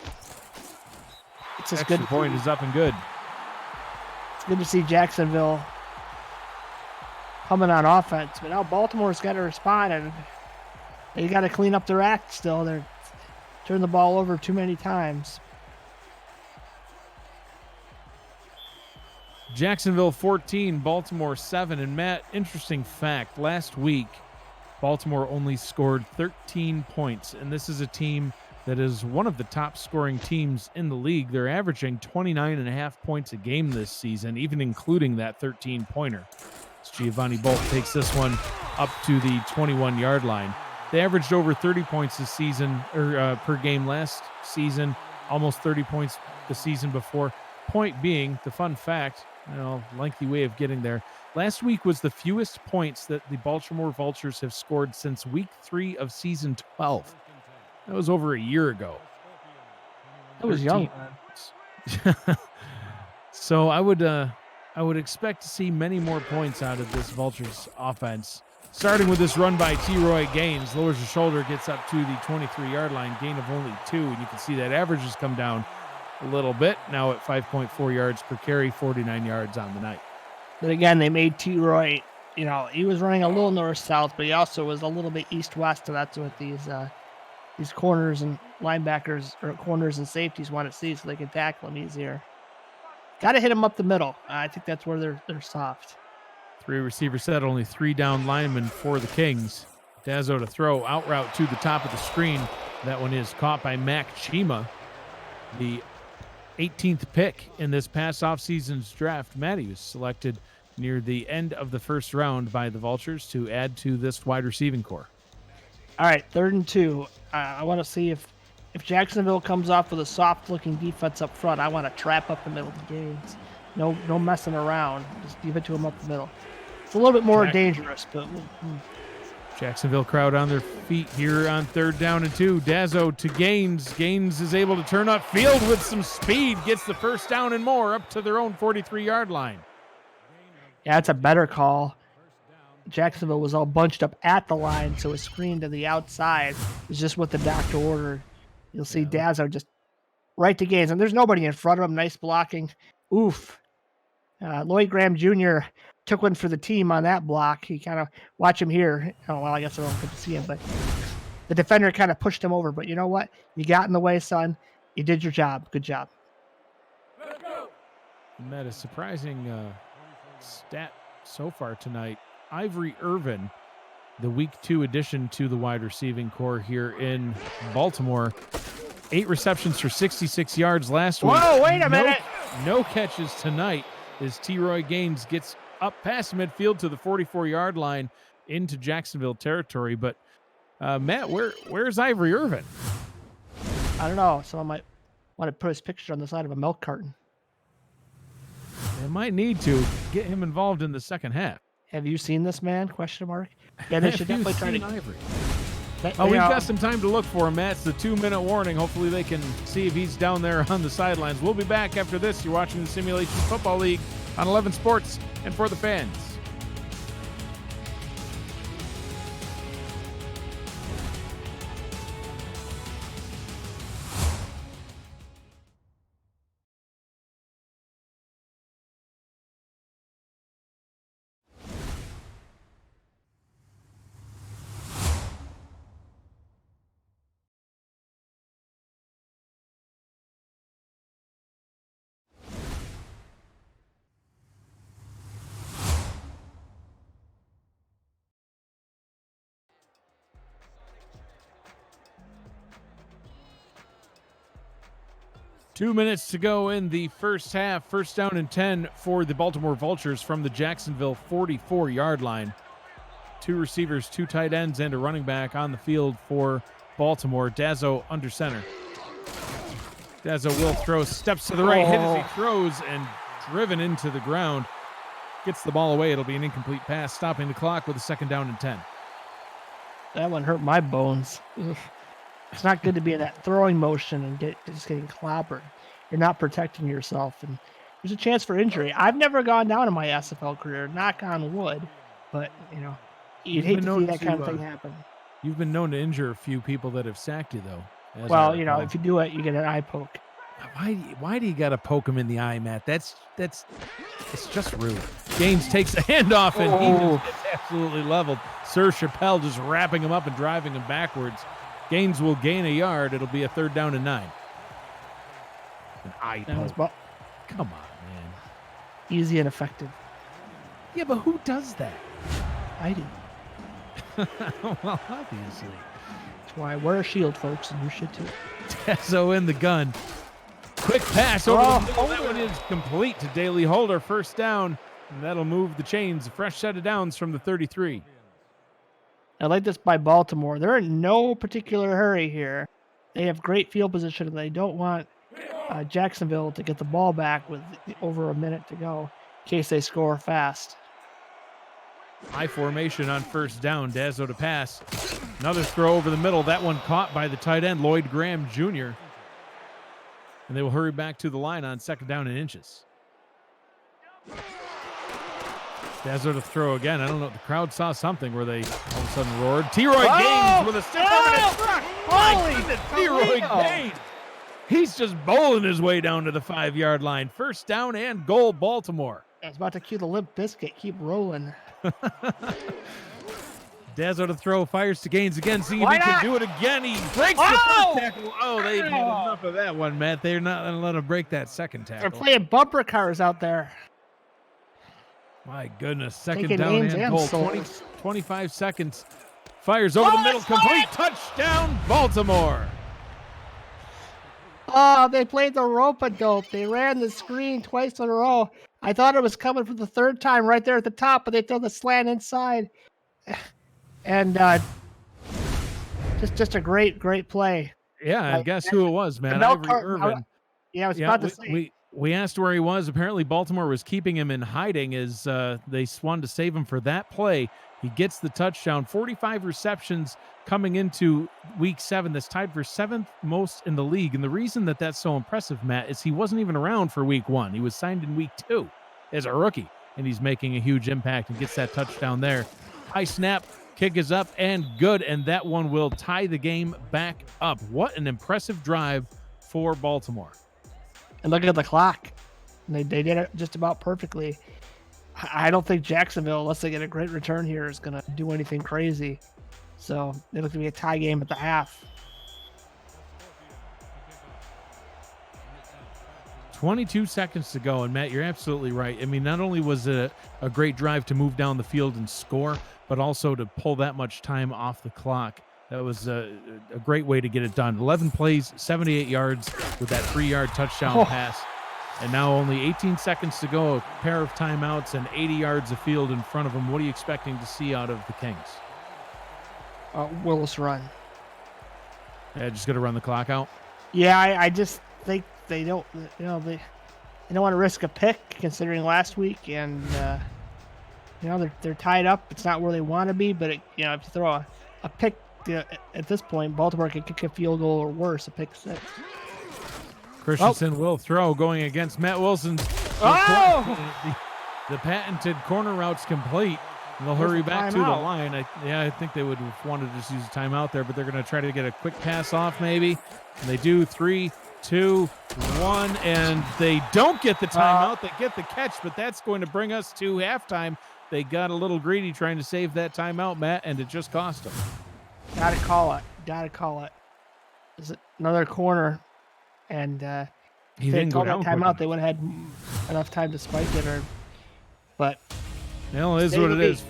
it's just Extra good. Point is up and good. It's good to see Jacksonville coming on offense, but now Baltimore's got to respond, and they got to clean up their act still. They're turning the ball over too many times. Jacksonville 14, Baltimore 7. And Matt, interesting fact, last week, Baltimore only scored 13 points, and this is a team that is one of the top scoring teams in the league. They're averaging 29.5 points a game this season, even including that 13-pointer. Giovanni Bolt takes this one up to the 21-yard line. They averaged over 30 points this season, or per game last season, almost 30 points the season before. Point being, the fun fact, lengthy way of getting there, last week was the fewest points that the Baltimore Vultures have scored since week 3 of season 12. That was over a year ago. I was young. So I would I would expect to see many more points out of this Vultures offense. Starting with this run by T-Roy Gaines, lowers the shoulder, gets up to the 23-yard line, gain of only 2, and you can see that average has come down a little bit, now at 5.4 yards per carry, 49 yards on the night. But again, they made T-Roy, he was running a little north-south, but he also was a little bit east-west, so that's what these corners and linebackers, or corners and safeties want to see so they can tackle him easier. Got to hit him up the middle. I think that's where they're soft. 3 receiver set, only 3 down linemen for the Kings. Dazzo to throw, out route to the top of the screen. That one is caught by Mac Chima, the 18th pick in this past offseason's draft. Matty was selected near the end of the first round by the Vultures to add to this wide receiving core. All right, 3rd and 2. I want to see if Jacksonville comes off with a soft-looking defense up front. I want to trap up the middle of the games. No messing around. Just give it to them up the middle. It's a little bit more dangerous, but Jacksonville crowd on their feet here on 3rd down and 2. Dazzo to Gaines. Gaines is able to turn upfield with some speed, gets the first down and more up to their own 43-yard line. Yeah, it's a better call. Jacksonville was all bunched up at the line, so a screen to the outside is just what the doctor ordered. You'll see Dazzo just right to Gaines, and there's nobody in front of him. Nice blocking. Oof. Lloyd Graham Jr. took one for the team on that block. He kind of, watch him here. Oh, well, I guess I don't get to see him, but the defender kind of pushed him over. But you know what? You got in the way, son. You did your job. Good job. And that is surprising stat so far tonight. Ivory Irvin, the week 2 addition to the wide receiving core here in Baltimore. 8 receptions for 66 yards last week. Whoa, wait a minute. No catches tonight as T-Roy Gaines gets up past midfield to the 44-yard line into Jacksonville territory. But, Matt, where's Ivory Irvin? I don't know. Someone might want to put his picture on the side of a milk carton. They might need to get him involved in the second half. Have you seen this man? Question mark. Yeah, they should definitely try to. Ivory. We've got some time to look for him, Matt. It's the 2-minute warning. Hopefully they can see if he's down there on the sidelines. We'll be back after this. You're watching the Simulation Football League on 11 Sports and for the fans. Two minutes to go in the first half. 1st down and 10 for the Baltimore Vultures from the Jacksonville 44-yard line. 2 receivers, 2 tight ends, and a running back on the field for Baltimore. Dazzo under center. Dazzo will throw, steps to the right, hit as he throws, and driven into the ground. Gets the ball away. It'll be an incomplete pass, stopping the clock with a 2nd down and 10. That one hurt my bones. Ugh. It's not good to be in that throwing motion and just getting clobbered. You're not protecting yourself, and there's a chance for injury. I've never gone down in my SFL career, knock on wood, but, you'd hate to see that kind of thing happen. You've been known to injure a few people that have sacked you, though. Well, if you do it, you get an eye poke. Why do you got to poke him in the eye, Matt? It's just rude. Gaines takes the handoff, and he just gets absolutely leveled. Sir Chappelle just wrapping him up and driving him backwards. Gaines will gain a yard. It'll be a 3rd down and 9. An eye poke. Come on, man. Easy and effective. Yeah, but who does that? I do. Well, obviously. That's why I wear a shield, folks, and you should too. Tesso in the gun. Quick pass over the middle. That one is complete to Daly Holder. 1st down, and that'll move the chains. A fresh set of downs from the 33. I like this by Baltimore. They're in no particular hurry here. They have great field position, and they don't want Jacksonville to get the ball back with over a minute to go in case they score fast. High formation on 1st down. Dazzo to pass. Another throw over the middle. That one caught by the tight end, Lloyd Graham Jr. And they will hurry back to the line on 2nd down and inches. Dazzler to throw again. I don't know. The crowd saw something where they all of a sudden roared. T-Roy Gaines with a stiff arm and a truck. My goodness, T-Roy Gaines. He's just bowling his way down to the 5-yard line. First down and goal, Baltimore. I was about to cue the Limp Bizkit. Keep rolling. Dazzler to throw, fires to Gaines again, seeing if he can do it again. He breaks the first tackle. Oh, they've had enough of that one, Matt. They're not going to let him break that second tackle. They're playing bumper cars out there. My goodness, second Taking down names and and goal. 25 seconds. Fires over the middle, complete. Touchdown, Baltimore. Oh, they played the rope-a-dope. They ran the screen twice in a row. I thought it was coming for the third time right there at the top, but they throw the slant inside. And just a great play. Yeah, and guess who it was, man? Ivory Irvin. Yeah, I was about to say. We asked where he was. Apparently, Baltimore was keeping him in hiding as they wanted to save him for that play. He gets the touchdown. 45 receptions coming into Week 7. That's tied for 7th most in the league. And the reason that that's so impressive, Matt, is he wasn't even around for Week 1. He was signed in Week 2 as a rookie, and he's making a huge impact and gets that touchdown there. High snap, kick is up and good, and that one will tie the game back up. What an impressive drive for Baltimore. And look at the clock. They did it just about perfectly. I don't think Jacksonville, unless they get a great return here, is going to do anything crazy. So it looks to be a tie game at the half. 22 seconds to go, and Matt, you're absolutely right. I mean, not only was it a great drive to move down the field and score, but also to pull that much time off the clock. That was a great way to get it done. 11 plays, 78 yards with that 3-yard touchdown pass. And now only 18 seconds to go, a pair of timeouts and 80 yards of field in front of them. What are you expecting to see out of the Kings? Willis run. Yeah, just going to run the clock out? Yeah, I just think they don't, they don't want to risk a pick considering last week. And, they're tied up. It's not where they want to be, but, if you throw a pick at this point, Baltimore can kick a field goal or worse, a pick six. Christensen will throw, going against Matt Wilson's. The patented corner route's complete. And they'll hurry back to the line. I think they would have wanted to just use a timeout there, but they're going to try to get a quick pass off maybe. And they do. 3, 2, 1, and they don't get the timeout. They get the catch, but that's going to bring us to halftime. They got a little greedy trying to save that timeout, Matt, and it just cost them. Gotta call it. Is it another corner? And he didn't go down. Timeout, they would have had enough time to spike it, but it is what it is.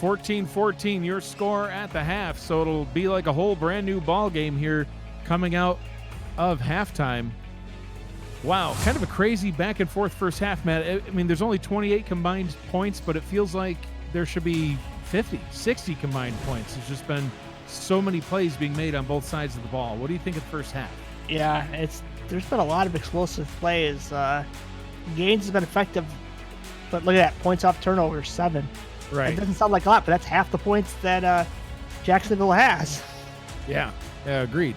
14-14, your score at the half. So it'll be like a whole brand new ball game here coming out of halftime. Wow, kind of a crazy back and forth first half, Matt. I mean, there's only 28 combined points, but it feels like there should be 50, 60 combined points. There's just been so many plays being made on both sides of the ball. What do you think of the first half? Yeah, there's been a lot of explosive plays. Gaines has been effective, but look at that, points off turnover, 7. Right. It doesn't sound like a lot, but that's half the points that Jacksonville has. Yeah, agreed.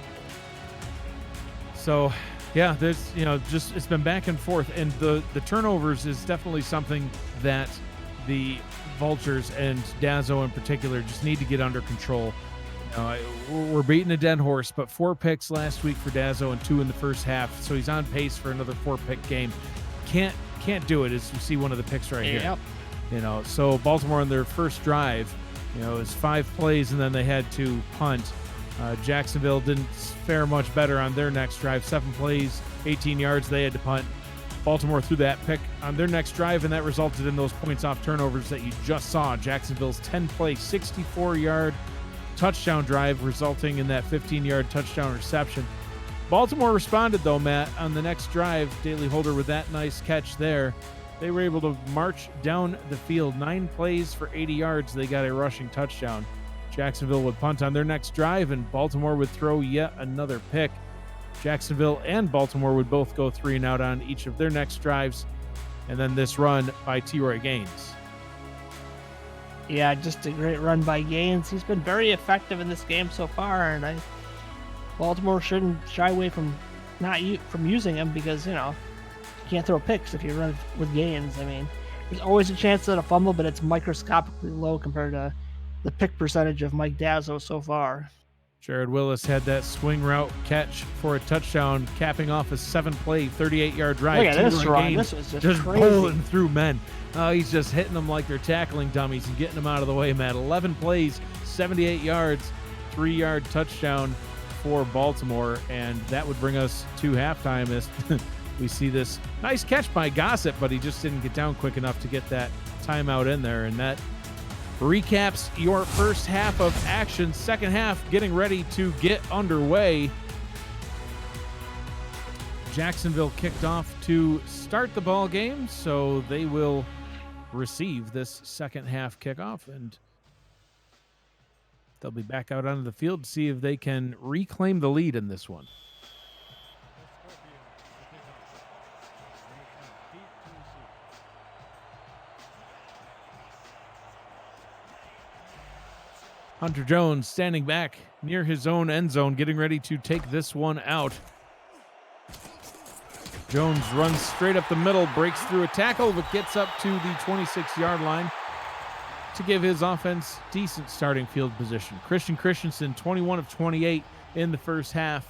So, yeah, there's, just it's been back and forth, and the turnovers is definitely something that the Vultures and Dazzo in particular just need to get under control. We're beating a dead horse, but 4 picks last week for Dazzo and 2 in the first half, so he's on pace for another 4-pick game. Can't do it, as you see one of the picks right here. So Baltimore on their first drive, is 5 plays, and then they had to punt. Jacksonville didn't fare much better on their next drive. 7 plays, 18 yards, they had to punt. Baltimore threw that pick on their next drive, and that resulted in those points off turnovers that you just saw. Jacksonville's 10-play, 64-yard touchdown drive, resulting in that 15-yard touchdown reception. Baltimore responded, though, Matt, on the next drive. Daley Holder with that nice catch there. They were able to march down the field. 9 plays for 80 yards. They got a rushing touchdown. Jacksonville would punt on their next drive, and Baltimore would throw yet another pick. Jacksonville and Baltimore would both go 3 and out on each of their next drives. And then this run by T-Roy Gaines. Yeah, just a great run by Gaines. He's been very effective in this game so far, and Baltimore shouldn't shy away from using him because You can't throw picks if you run with gains. I mean, there's always a chance at a fumble, but it's microscopically low compared to the pick percentage of Mike Dazzo so far. Jared Willis had that swing route catch for a touchdown, capping off a 7-play, 38-yard drive. Look at this run. This was just crazy. Pulling through men. He's just hitting them like they're tackling dummies and getting them out of the way, Matt. 11 plays, 78 yards, 3-yard touchdown for Baltimore, and that would bring us to halftime as we see this nice catch by Gossett, but he just didn't get down quick enough to get that timeout in there, and that recaps your first half of action. Second half getting ready to get underway. Jacksonville kicked off to start the ball game, so they will receive this second half kickoff, and they'll be back out onto the field to see if they can reclaim the lead in this one. Hunter Jones standing back near his own end zone, getting ready to take this one out. Jones runs straight up the middle, breaks through a tackle, but gets up to the 26-yard line to give his offense decent starting field position. Christian Christensen, 21 of 28 in the first half,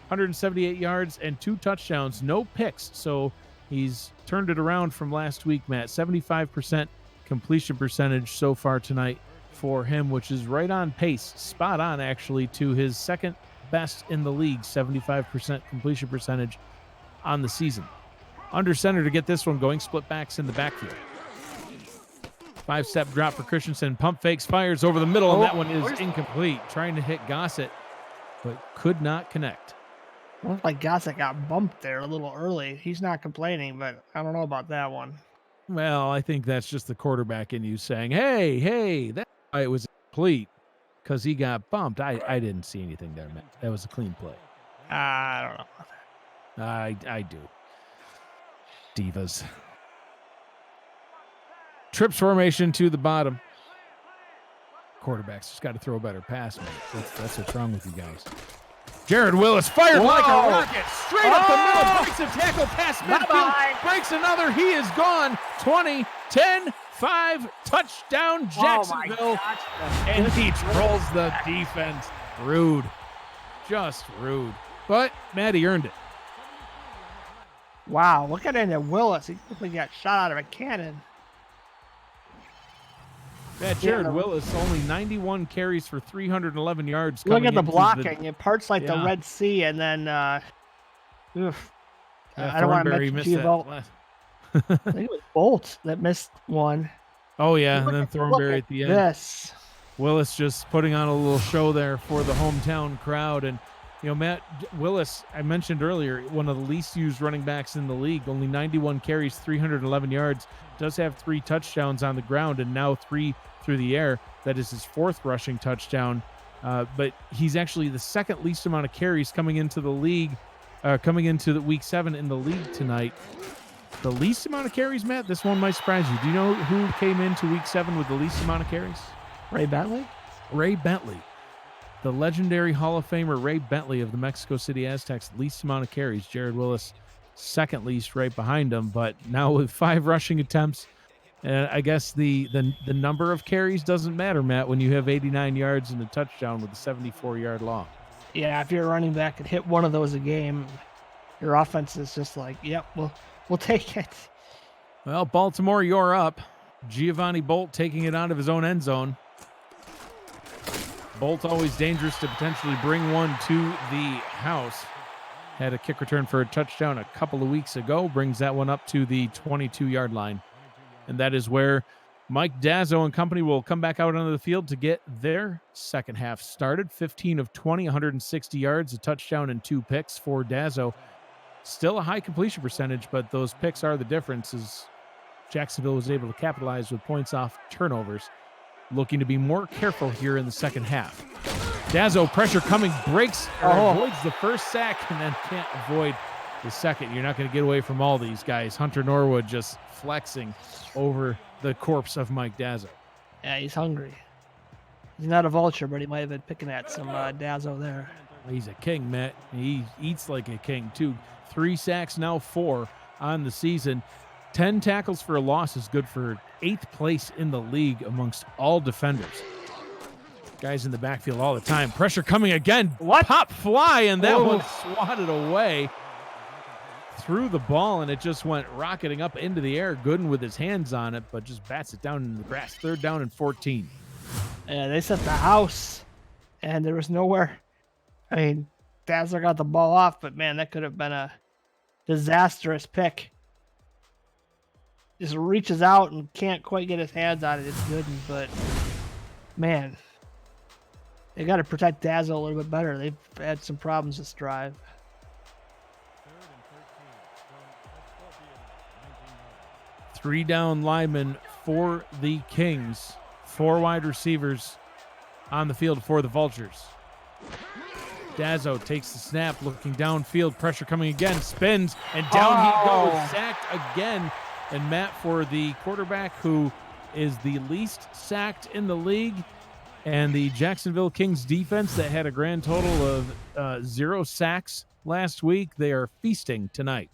178 yards and 2 touchdowns, no picks. So he's turned it around from last week, Matt. 75% completion percentage so far tonight for him, which is right on pace, spot on actually, to his second best in the league, 75% completion percentage on the season. Under center to get this one going, split backs in the backfield. 5-step drop for Christensen, pump fakes, fires over the middle, and that one is incomplete. Trying to hit Gossett, but could not connect. Looks like Gossett got bumped there a little early. He's not complaining, but I don't know about that one. Well, I think that's just the quarterback in you saying, hey, that's why it was complete, because he got bumped. I didn't see anything there, man. That was a clean play. I don't know about that. I do. Divas. Trips formation to the bottom. Quarterback's just got to throw a better pass, man. That's what's wrong with you guys. Jared Willis fired like a rocket. Straight up the middle, breaks a tackle past midfield, breaks another. He is gone. 20, 10, 5, touchdown Jacksonville. And he trolls the defense. Rude. Just rude. But Matty earned it. Wow, look at that Willis. He looked like he got shot out of a cannon. Yeah, Jared Willis, only 91 carries for 311 yards. Look at the blocking. It parts like the Red Sea, and then, I don't want to mention G-Bolt. I think it was Bolt that missed one. Oh, yeah, and then Thornberry at the end. This. Willis just putting on a little show there for the hometown crowd. And, you know, Matt Willis, I mentioned earlier, one of the least used running backs in the league, only 91 carries, 311 yards, does have 3 touchdowns on the ground and now 3 through the air. That is his 4th rushing touchdown. But he's actually the second least amount of carries coming into the league, coming into the week 7 in the league tonight. The least amount of carries, Matt, this one might surprise you. Do you know who came into week 7 with the least amount of carries? Ray Bentley? Ray Bentley. The legendary Hall of Famer Ray Bentley of the Mexico City Aztecs, least amount of carries. Jared Willis, second least, right behind him. But now with 5 rushing attempts, I guess the number of carries doesn't matter, Matt, when you have 89 yards and a touchdown with a 74-yard long. Yeah, if you're a running back and hit one of those a game, your offense is just like, yep, we'll take it. Well, Baltimore, you're up. Giovanni Bolt taking it out of his own end zone. Bolt always dangerous to potentially bring one to the house. Had a kick return for a touchdown a couple of weeks ago. Brings that one up to the 22-yard line. And that is where Mike Dazzo and company will come back out onto the field to get their second half started. 15 of 20, 160 yards, a touchdown and 2 picks for Dazzo. Still a high completion percentage, but those picks are the difference, as Jacksonville was able to capitalize with points off turnovers. Looking to be more careful here in the second half. Dazzo, pressure coming, breaks, avoids the first sack, and then can't avoid the second. You're not going to get away from all these guys. Hunter Norwood just flexing over the corpse of Mike Dazzo. Yeah, he's hungry. He's not a vulture, but he might have been picking at some Dazzo there. He's a king, Matt. He eats like a king, too. 3 sacks, now 4 on the season. 10 tackles for a loss is good for 8th place in the league amongst all defenders. Guys in the backfield all the time. Pressure coming again. What? Pop fly, and that Oh. one swatted away. Threw the ball, and it just went rocketing up into the air. Gooden with his hands on it, but just bats it down in the grass. 3rd down and 14. Yeah, they set the house, and there was nowhere. I mean, Dazzler got the ball off, but man, that could have been a disastrous pick. Just reaches out and can't quite get his hands on it. It's Gooden, but man, they got to protect Dazzle a little bit better. They've had some problems this drive. 3 down linemen for the Kings. 4 wide receivers on the field for the Vultures. Dazzo takes the snap, looking downfield, pressure coming again, spins, and down he goes, sacked again. And Matt, for the quarterback who is the least sacked in the league, and the Jacksonville Kings defense that had a grand total of 0 sacks last week, they are feasting tonight.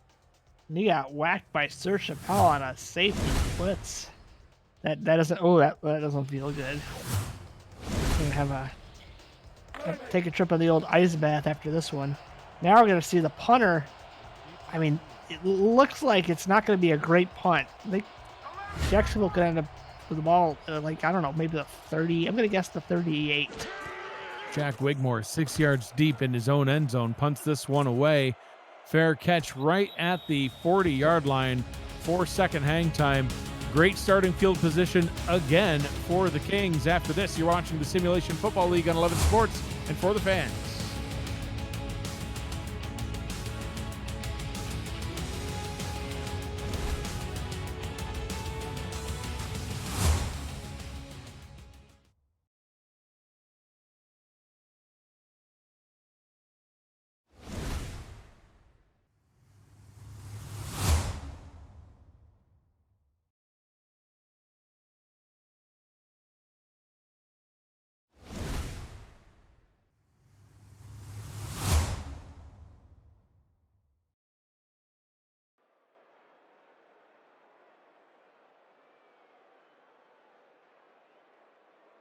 And he got whacked by Sir Chappelle on a safety blitz. That doesn't. Oh, that doesn't feel good. Gonna have take a trip on the old ice bath after this one. Now we're gonna see the punter. I mean, it looks like it's not gonna be a great punt. Jacksonville could end up with the ball like, I don't know, maybe the 30. I'm gonna guess the 38. Jack Wigmore, 6 yards deep in his own end zone, punts this one away. Fair catch right at the 40-yard line. 4-second hang time. Great starting field position again for the Kings. After this, you're watching the Simulation Football League on 11 Sports and for the fans.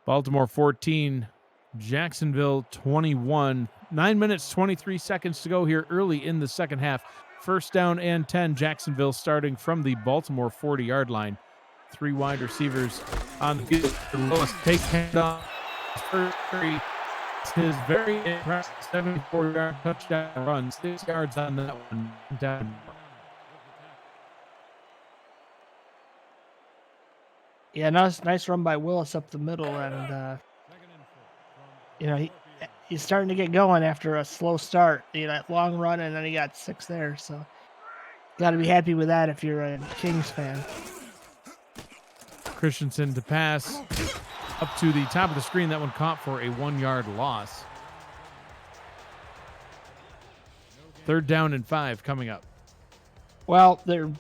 Baltimore 14, Jacksonville 21. 9 minutes, 23 seconds to go here early in the second half. 1st down and 10. Jacksonville starting from the Baltimore 40-yard line. 3 wide receivers on the field. Willis takes handoff. First carry. His very impressive 74-yard touchdown run. 6 yards on that one. Down. Yeah, nice run by Willis up the middle, and he's starting to get going after a slow start. That long run, and then he got 6 there. So, got to be happy with that if you're a Kings fan. Christensen to pass up to the top of the screen. That one caught for a 1-yard loss. 3rd down and 5 coming up. Well, they're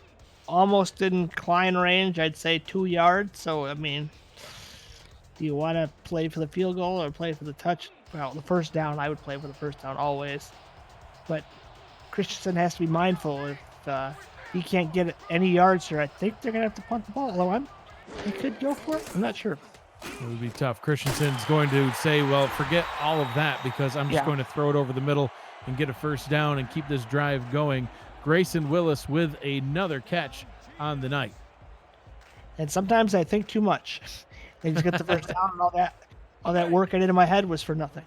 almost in Klein range. I'd say 2 yards. So, I mean, do you want to play for the field goal or play for the touch? Well, the 1st down, I would play for the 1st down always. But Christensen has to be mindful. If he can't get any yards here, I think they're going to have to punt the ball. Although he could go for it. I'm not sure. It would be tough. Christensen's going to say, well, forget all of that because I'm just going to throw it over the middle and get a 1st down and keep this drive going. Grayson Willis with another catch on the night. And sometimes I think too much. They just get the 1st down, and all that work I did in my head was for nothing.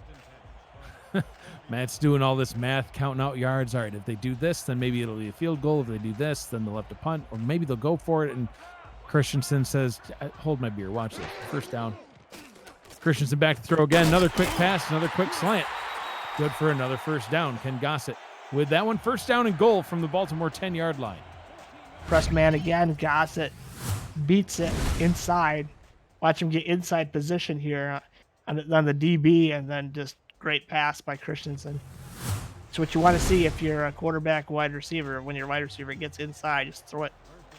Matt's doing all this math, counting out yards. All right, if they do this, then maybe it'll be a field goal. If they do this, then they'll have to punt, or maybe they'll go for it. And Christensen says, hold my beer, watch this. 1st down. Christensen back to throw again. Another quick pass, another quick slant. Good for another 1st down. Ken Gossett with that one. 1st down and goal from the Baltimore 10-yard line. Press man again. Gossett beats it inside. Watch him get inside position here on the DB, and then just great pass by Christensen. It's what you want to see if you're a quarterback wide receiver. When your wide receiver gets inside, just throw it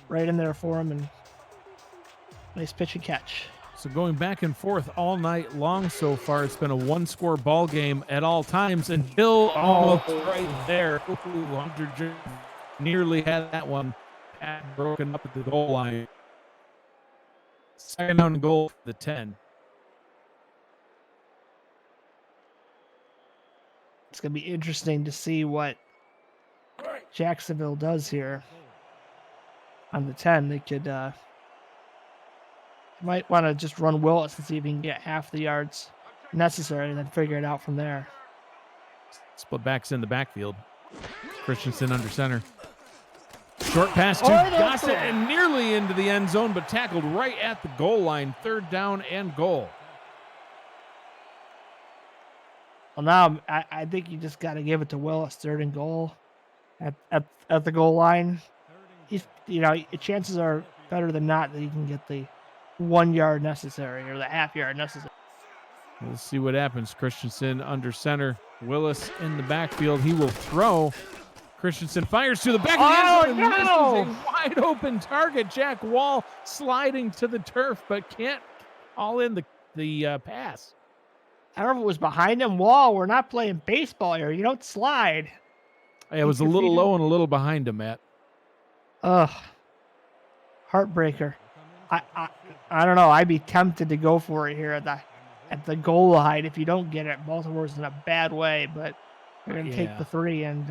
right in there for him, and nice pitch and catch. So going back and forth all night long so far, it's been a 1-score ball game at all times until almost right there. Hunter nearly had that one broken up at the goal line. Second down and goal for the 10. It's going to be interesting to see what Jacksonville does here on the 10. They could might want to just run Willis and see if he can get half the yards necessary and then figure it out from there. Split backs in the backfield. Christensen under center. Short pass to Gossett and nearly into the end zone, but tackled right at the goal line. Third down and goal. Well, now I think you just got to give it to Willis. Third and goal at the goal line. He's, chances are better than not that he can get the 1 yard necessary or the half yard necessary. We'll see what happens. Christensen under center. Willis in the backfield. He will throw. Christensen fires to the back of the end zone and misses a wide open target. Jack Wall sliding to the turf, but can't haul in the pass. I don't know if it was behind him. Wall, we're not playing baseball here. You don't slide. It was a little low and a little behind him, Matt. Ugh. Heartbreaker. I don't know. I'd be tempted to go for it here at the goal line. If you don't get it, Baltimore's in a bad way, but we're going to take the 3 and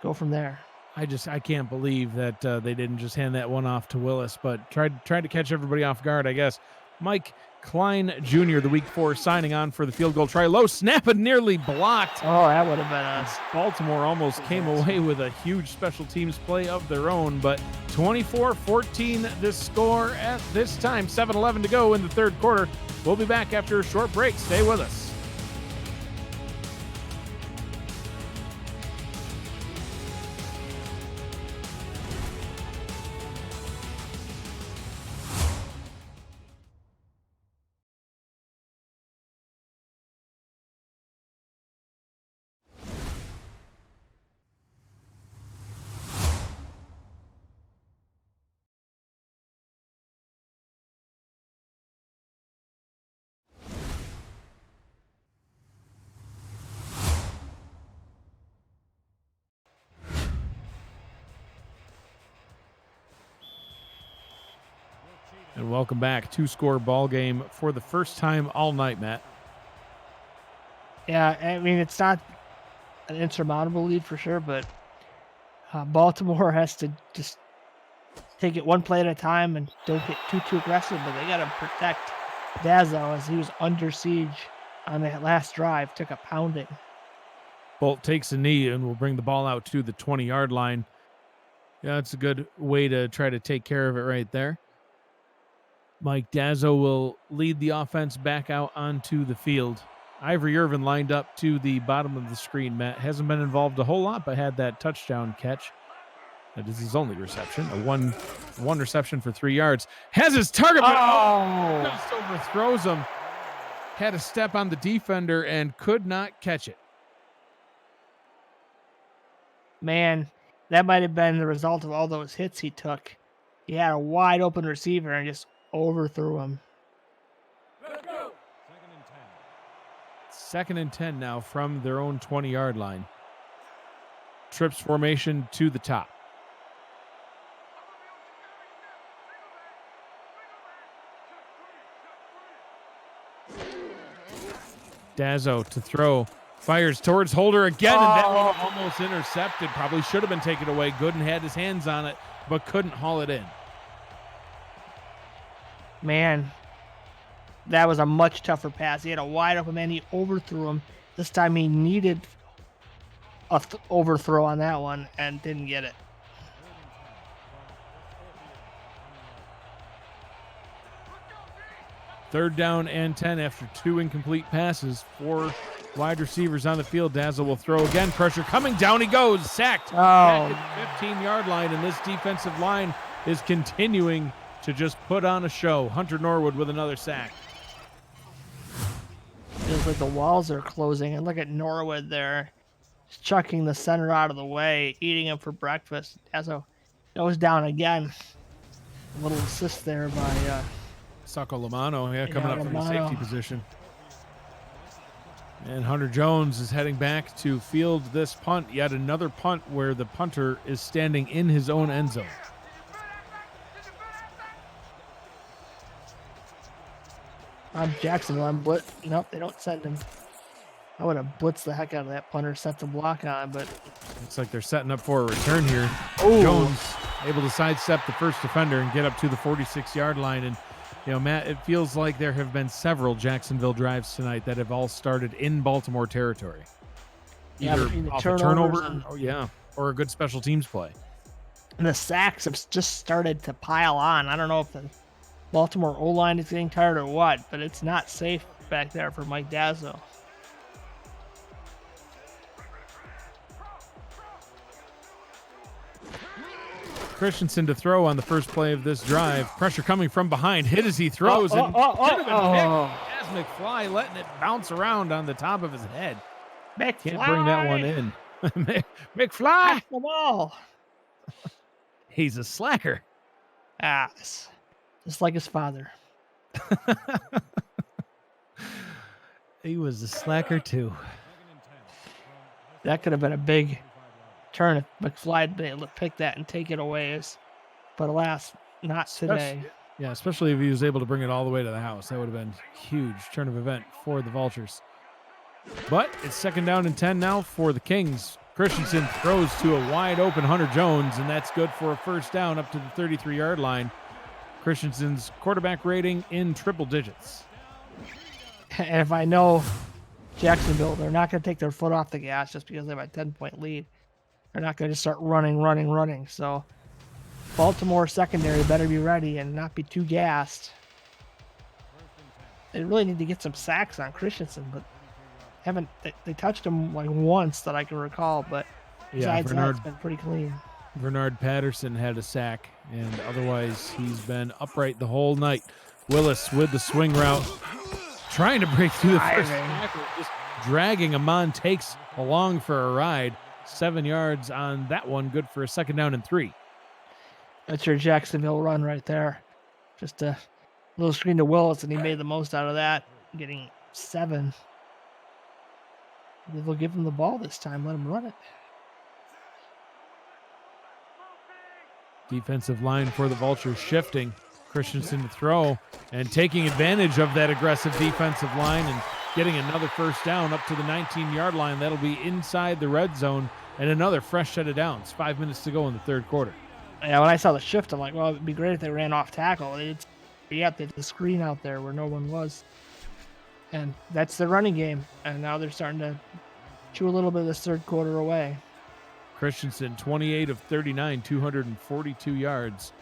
go from there. I can't believe that they didn't just hand that one off to Willis, but tried to catch everybody off guard, I guess. Mike Klein Jr., the week 4, signing on for the field goal try. Low snap and nearly blocked. Oh, that would have been us. Baltimore almost came away with a huge special teams play of their own, but 24-14 this score at this time. 7:11 to go in the third quarter. We'll be back after a short break. Stay with us. And welcome back. 2-score ball game for the first time all night, Matt. Yeah, I mean, it's not an insurmountable lead for sure, but Baltimore has to just take it one play at a time and don't get too aggressive, but they got to protect Dazzo as he was under siege on that last drive, took a pounding. Bolt takes a knee and will bring the ball out to the 20-yard line. Yeah, that's a good way to try to take care of it right there. Mike Dazzo will lead the offense back out onto the field. Ivory Irvin lined up to the bottom of the screen, Matt. Hasn't been involved a whole lot, but had that touchdown catch. That is his only reception. A one reception for 3 yards. Has his target, but just overthrows him. Had a step on the defender and could not catch it. Man, that might have been the result of all those hits he took. He had a wide open receiver and just overthrew him. Second and 10 now from their own 20-yard line. Trips formation to the top. Dazzo to throw. Fires towards Holder again, and that one almost intercepted. Probably should have been taken away. Gooden had his hands on it, but couldn't haul it in. Man, that was a much tougher pass. He had a wide open man. He overthrew him. This time he needed a overthrow on that one and didn't get it. Third down and 10 after 2 incomplete passes. 4 wide receivers on the field. Dazzle will throw again. Pressure coming. Down he goes. Sacked at the 15-yard line, and this defensive line is continuing to just put on a show. Hunter Norwood with another sack. Feels like the walls are closing. And look at Norwood there. Just chucking the center out of the way, eating him for breakfast. Dazzle goes down again. A little assist there by... Sacco Lamano, coming up from the safety position. And Hunter Jones is heading back to field this punt. Yet another punt where the punter is standing in his own end zone. I'm Jacksonville. I'm blitz. Nope, they don't send him. I would have blitzed the heck out of that punter, set the block on, but Looks like they're setting up for a return here. Ooh. Jones able to sidestep the first defender and get up to the 46-yard line. And, you know, Matt, it feels like there have been several Jacksonville drives tonight that have all started in Baltimore territory. Either between the off a turnovers turnover, or a good special teams play. and the sacks have just started to pile on. I don't know if the Baltimore O-line is getting tired or what, but it's not safe back there for Mike Dazzo. Christensen to throw on the first play of this drive. Pressure coming from behind. Hit as he throws. Could have been picked. As McFly letting it bounce around on the top of his head. McFly! Can't bring that one in. McFly! Pass the ball! He's a slacker. Just like his father. He was a slacker too. That could have been a big turn if McFly had been able to pick that and take it away. But alas, not today. Yeah, especially if he was able to bring it all the way to the house. That would have been a huge turn of event for the Vultures. But it's second down and 10 now for the Kings. Christensen throws to a wide open Hunter Jones, and that's good for a first down up to the 33-yard line. Christensen's quarterback rating in triple digits. And if I know Jacksonville, they're not going to take their foot off the gas just because they have a 10-point lead. They're not going to just start running. So Baltimore secondary better be ready and not be too gassed. They really need to get some sacks on Christensen, but they touched him like once that I can recall, but besides that, it's been pretty clean. Bernard Patterson had a sack, and otherwise he's been upright the whole night. Willis with the swing route, trying to break through the first tackle, just dragging Amon takes along for a ride. 7 yards on that one, good for a second down and 3. That's your Jacksonville run right there. Just a little screen to Willis, and he made the most out of that, getting 7. Maybe they'll give him the ball this time, let him run it. Defensive line for the Vultures shifting. Christensen to throw and taking advantage of that aggressive defensive line and getting another first down up to the 19-yard line. That'll be inside the red zone and another fresh set of downs. 5 minutes to go in the third quarter. Yeah, when I saw the shift, I'm like, well, it'd be great if they ran off tackle. They had the screen out there where no one was. And that's the running game. And now they're starting to chew a little bit of this third quarter away. Christensen, 28 of 39, 242 yards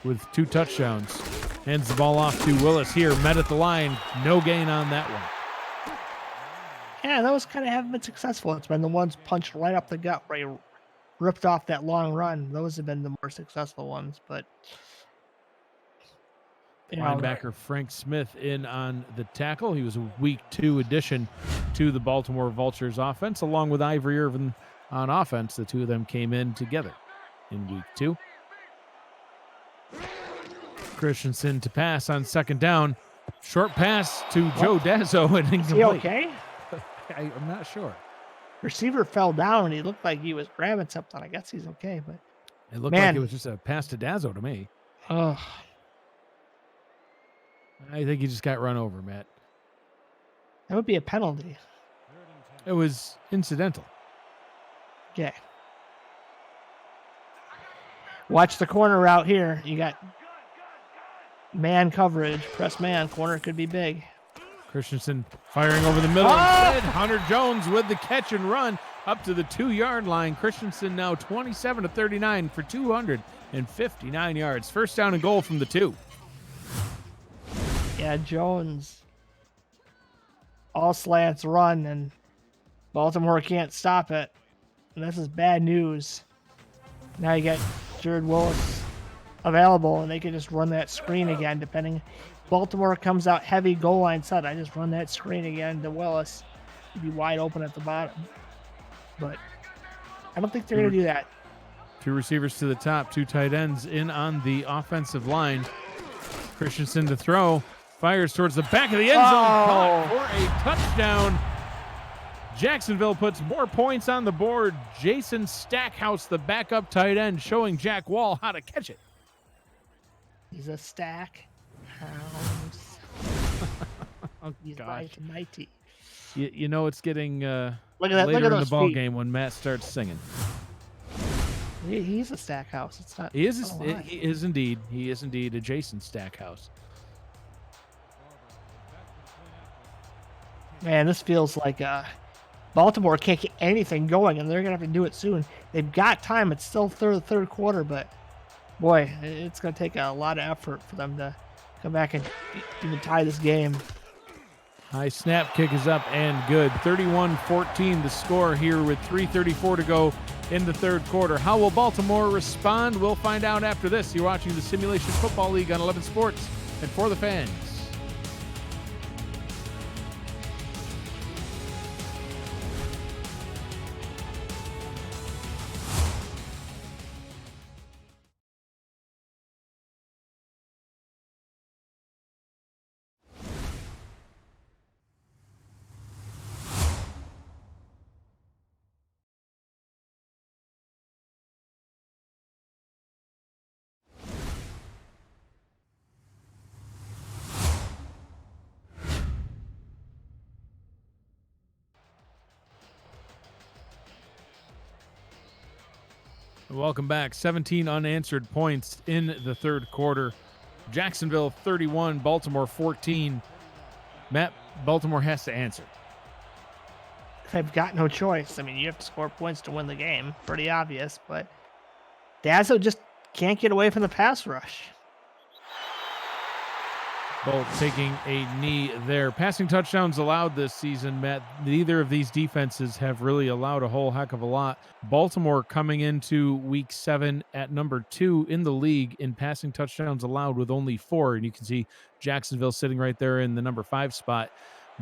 with 2 touchdowns. Hands the ball off to Willis here, met at the line. No gain on that one. Yeah, those kind of haven't been successful. It's been the ones punched right up the gut where he ripped off that long run. Those have been the more successful ones, but linebacker Frank Smith in on the tackle. He was a week 2 addition to the Baltimore Vultures offense, along with Ivory Irvin on offense. The two of them came in together in week 2. Christensen to pass on second down. Short pass to Joe Dazzo and incomplete. Is he okay? I'm not sure. Receiver fell down and he looked like he was grabbing something. I guess he's okay, but it looked like it was just a pass to Dazzo to me. Oh, I think he just got run over, Matt. that would be a penalty. It was incidental. Okay. Watch the corner route here. You got man coverage, press man. Corner could be big. Christensen firing over the middle. Instead, Hunter Jones with the catch and run up to the 2-yard line. Christensen now 27 of 39 for 259 yards. First down and goal from the 2. Yeah, Jones. All slants run, and Baltimore can't stop it. And this is bad news. Now you got Jared Willis available, and they can just run that screen again, depending. Baltimore comes out heavy goal line set. I just run that screen again to Willis. He'd be wide open at the bottom. But I don't think they're going to do that. 2 receivers to the top, 2 tight ends in on the offensive line. Christensen to throw. Fires towards the back of the end zone. Caught for a touchdown. Jacksonville puts more points on the board. Jason Stackhouse, the backup tight end, showing Jack Wall how to catch it. He's a stack house. Oh, He's gosh. mighty. You know it's getting Look at later Look at in the those ball feet. game when Matt starts singing. He's a stack house. It's not. He is. it's not a lie. He is indeed. He is indeed a Jason Stackhouse. Man, this feels like Baltimore can't get anything going, and they're gonna have to do it soon. They've got time. It's still third quarter, but boy, it's gonna take a lot of effort for them to come back and even tie this game. High snap kick is up and good. 31-14 the score here with 3:34 to go in the third quarter. How will Baltimore respond? We'll find out after this. You're watching the Simulation Football League on 11 Sports and For the Fans. Welcome back. 17 unanswered points in the third quarter. Jacksonville 31, Baltimore 14. Matt, Baltimore has to answer. They've got no choice. I mean, you have to score points to win the game. Pretty obvious, but Dazzo just can't get away from the pass rush. Both taking a knee there. Passing touchdowns allowed this season, Matt. Neither of these defenses have really allowed a whole heck of a lot. Baltimore coming into week 7 at number 2 in the league in passing touchdowns allowed with only 4. And you can see Jacksonville sitting right there in the number 5 spot.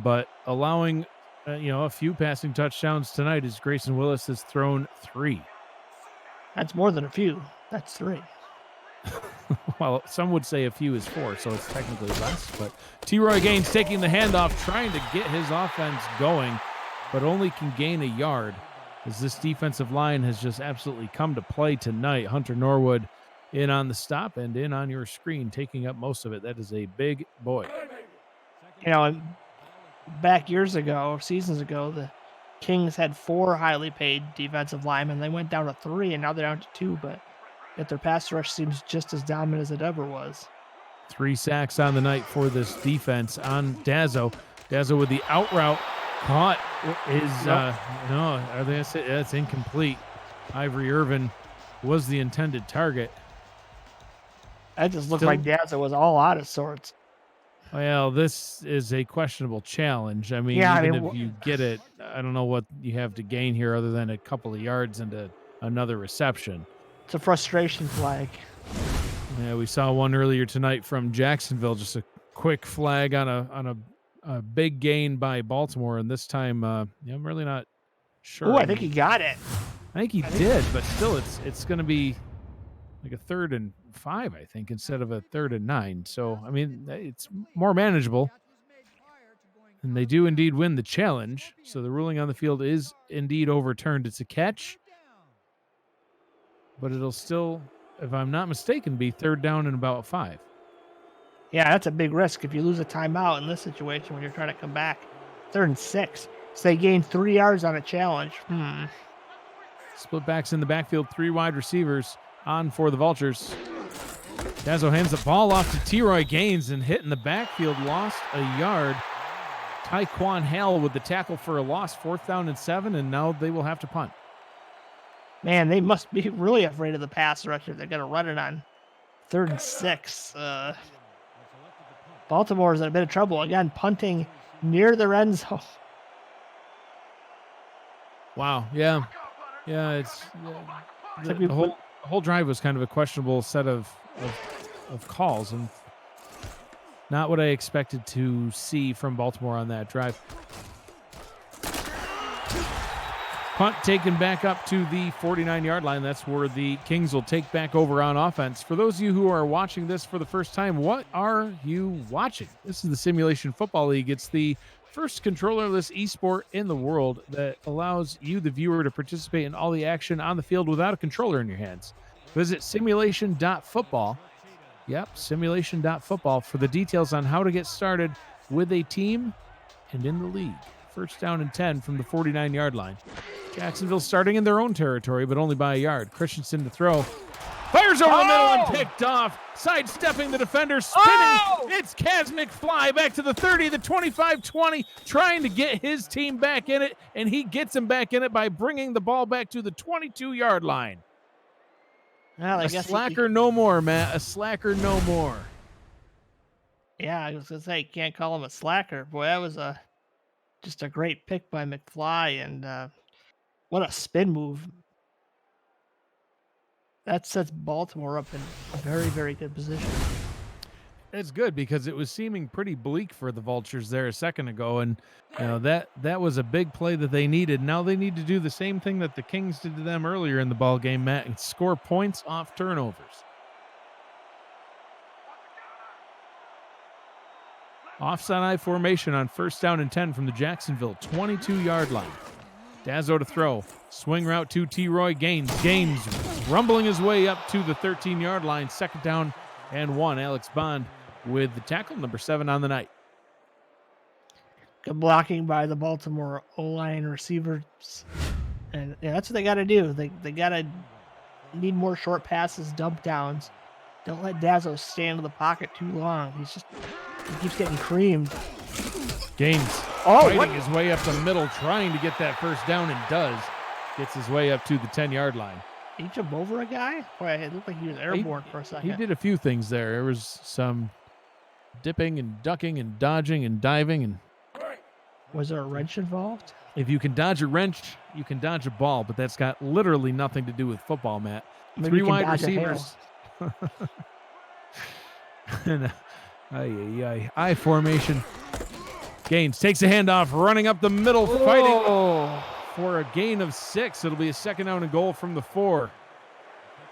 But allowing, a few passing touchdowns tonight as Grayson Willis has thrown 3. That's more than a few. That's 3. Well, some would say a few is 4, so it's technically less. But T-Roy Gaines taking the handoff, trying to get his offense going, but only can gain a yard as this defensive line has just absolutely come to play tonight. Hunter Norwood in on the stop and in on your screen, taking up most of it. That is a big boy. Back years ago, seasons ago, the Kings had 4 highly paid defensive linemen. They went down to 3, and now they're down to 2, but yet their pass rush seems just as dominant as it ever was. 3 sacks on the night for this defense on Dazzo. Dazzo with the out route caught is no, are they? That's incomplete. Ivory Irvin was the intended target. That just looked like Dazzo was all out of sorts. Well, this is a questionable challenge. I mean, if you get it, I don't know what you have to gain here other than a couple of yards and another reception. It's a frustration flag. Yeah, we saw one earlier tonight from Jacksonville, just a quick flag on a big gain by Baltimore, and this time, I'm really not sure. Oh, I think he got it. I think he did, but still, it's going to be like a 3rd and 5, I think, instead of a 3rd and 9. So, I mean, it's more manageable, and they do indeed win the challenge. So the ruling on the field is indeed overturned. It's a catch. But it'll still, if I'm not mistaken, be 3rd down and about 5. Yeah, that's a big risk if you lose a timeout in this situation when you're trying to come back. 3rd and 6. So they gained 3 yards on a challenge. Split backs in the backfield, 3 wide receivers on for the Vultures. Dazzo hands the ball off to T-Roy Gaines and hit in the backfield, lost a yard. Tyquan Hale with the tackle for a loss, 4th down and 7, and now they will have to punt. Man, they must be really afraid of the pass rush if they're going to run it on 3rd and 6. Baltimore's in a bit of trouble. Again, punting near the end zone. Wow, yeah. Yeah, it's the whole drive was kind of a questionable set of calls, and not what I expected to see from Baltimore on that drive. Punt taken back up to the 49-yard line. That's where the Kings will take back over on offense. For those of you who are watching this for the first time, what are you watching? This is the Simulation Football League. It's the first controllerless esport in the world that allows you, the viewer, to participate in all the action on the field without a controller in your hands. Visit simulation.football. Yep, simulation.football for the details on how to get started with a team and in the league. First down and 10 from the 49-yard line. Jacksonville starting in their own territory, but only by a yard. Christensen to throw. Fires over the middle and picked off. Sidestepping the defender, spinning. It's Kaz McFly back to the 30, the 25, 20, trying to get his team back in it, and he gets him back in it by bringing the ball back to the 22-yard line. Well, A slacker no more, Matt. A slacker no more. Yeah, I was going to say, can't call him a slacker. Boy, that was just a great pick by McFly, and what a spin move. That sets Baltimore up in a very, very good position. It's good because it was seeming pretty bleak for the Vultures there a second ago, and that was a big play that they needed. Now they need to do the same thing that the Kings did to them earlier in the ball game, Matt, and score points off turnovers. Offside eye formation on first down and 10 from the Jacksonville 22-yard line. Dazzo to throw. Swing route to T-Roy Gaines. Gaines rumbling his way up to the 13-yard line. Second down and 1. Alex Bond with the tackle, number 7 on the night. Good blocking by the Baltimore O-line receivers. And yeah, that's what they got to do. They got to need more short passes, dump downs. Don't let Dazzo stand in the pocket too long. He keeps getting creamed. Gaines fighting his way up the middle, trying to get that first down, and does. Gets his way up to the 10-yard line. Did he jump over a guy? Boy, it looked like he was airborne for a second. He did a few things there. There was some dipping and ducking and dodging and diving. And was there a wrench involved? If you can dodge a wrench, you can dodge a ball, but that's got literally nothing to do with football, Matt. Maybe 3 wide receivers. I formation. Gaines takes a handoff, running up the middle, fighting for a gain of 6. It'll be a second down and goal from the 4.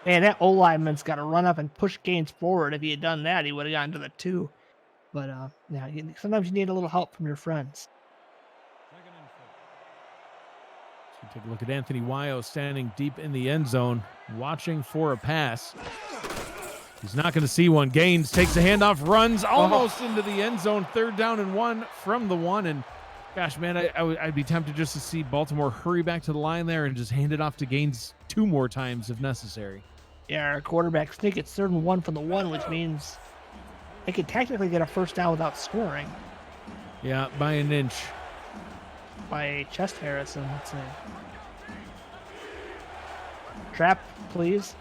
Man, that O-lineman's got to run up and push Gaines forward. If he had done that, he would have gotten to the 2. But yeah, sometimes you need a little help from your friends. So take a look at Anthony Wyo standing deep in the end zone, watching for a pass. He's not going to see one. Gaines takes a handoff, runs almost into the end zone. Third down and 1 from the 1. And gosh, man, I'd be tempted just to see Baltimore hurry back to the line there and just hand it off to Gaines 2 more times if necessary. Yeah, our quarterback sneak. It's 3rd and 1 from the 1, which means they could technically get a first down without scoring. Yeah, by an inch. By a chest Harrison, let's say. Trap, please.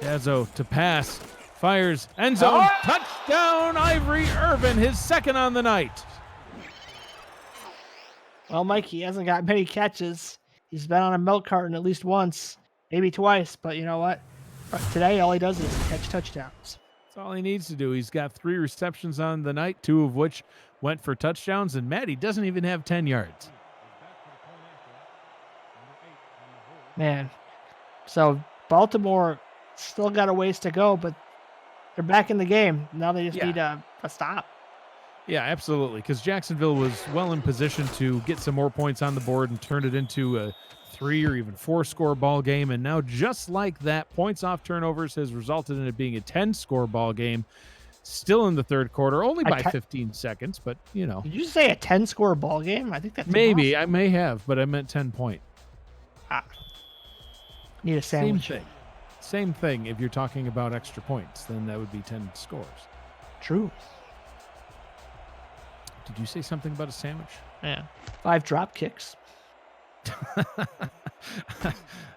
Dazzo to pass, fires, end zone, touchdown, Ivory Irvin, his 2nd on the night. Well, Mike, he hasn't got many catches. He's been on a milk carton at least once, maybe twice, but you know what? Today, all he does is catch touchdowns. That's all he needs to do. He's got 3 receptions on the night, 2 of which went for touchdowns, and Matt, he doesn't even have 10 yards. Man, so Baltimore still got a ways to go, but they're back in the game. Now they just need a stop. Yeah, absolutely, because Jacksonville was well in position to get some more points on the board and turn it into a 3 or even 4-score ball game. And now, just like that, points off turnovers has resulted in it being a 10-score ball game. Still in the 3rd quarter, only by 15 seconds, but you know. Did you say a 10-score ball game? I think that's maybe. I may have, but I meant 10-point. Need a sandwich. Same thing. If you're talking about extra points, then that would be 10 scores. True. Did you say something about a sandwich? Yeah. 5 drop kicks.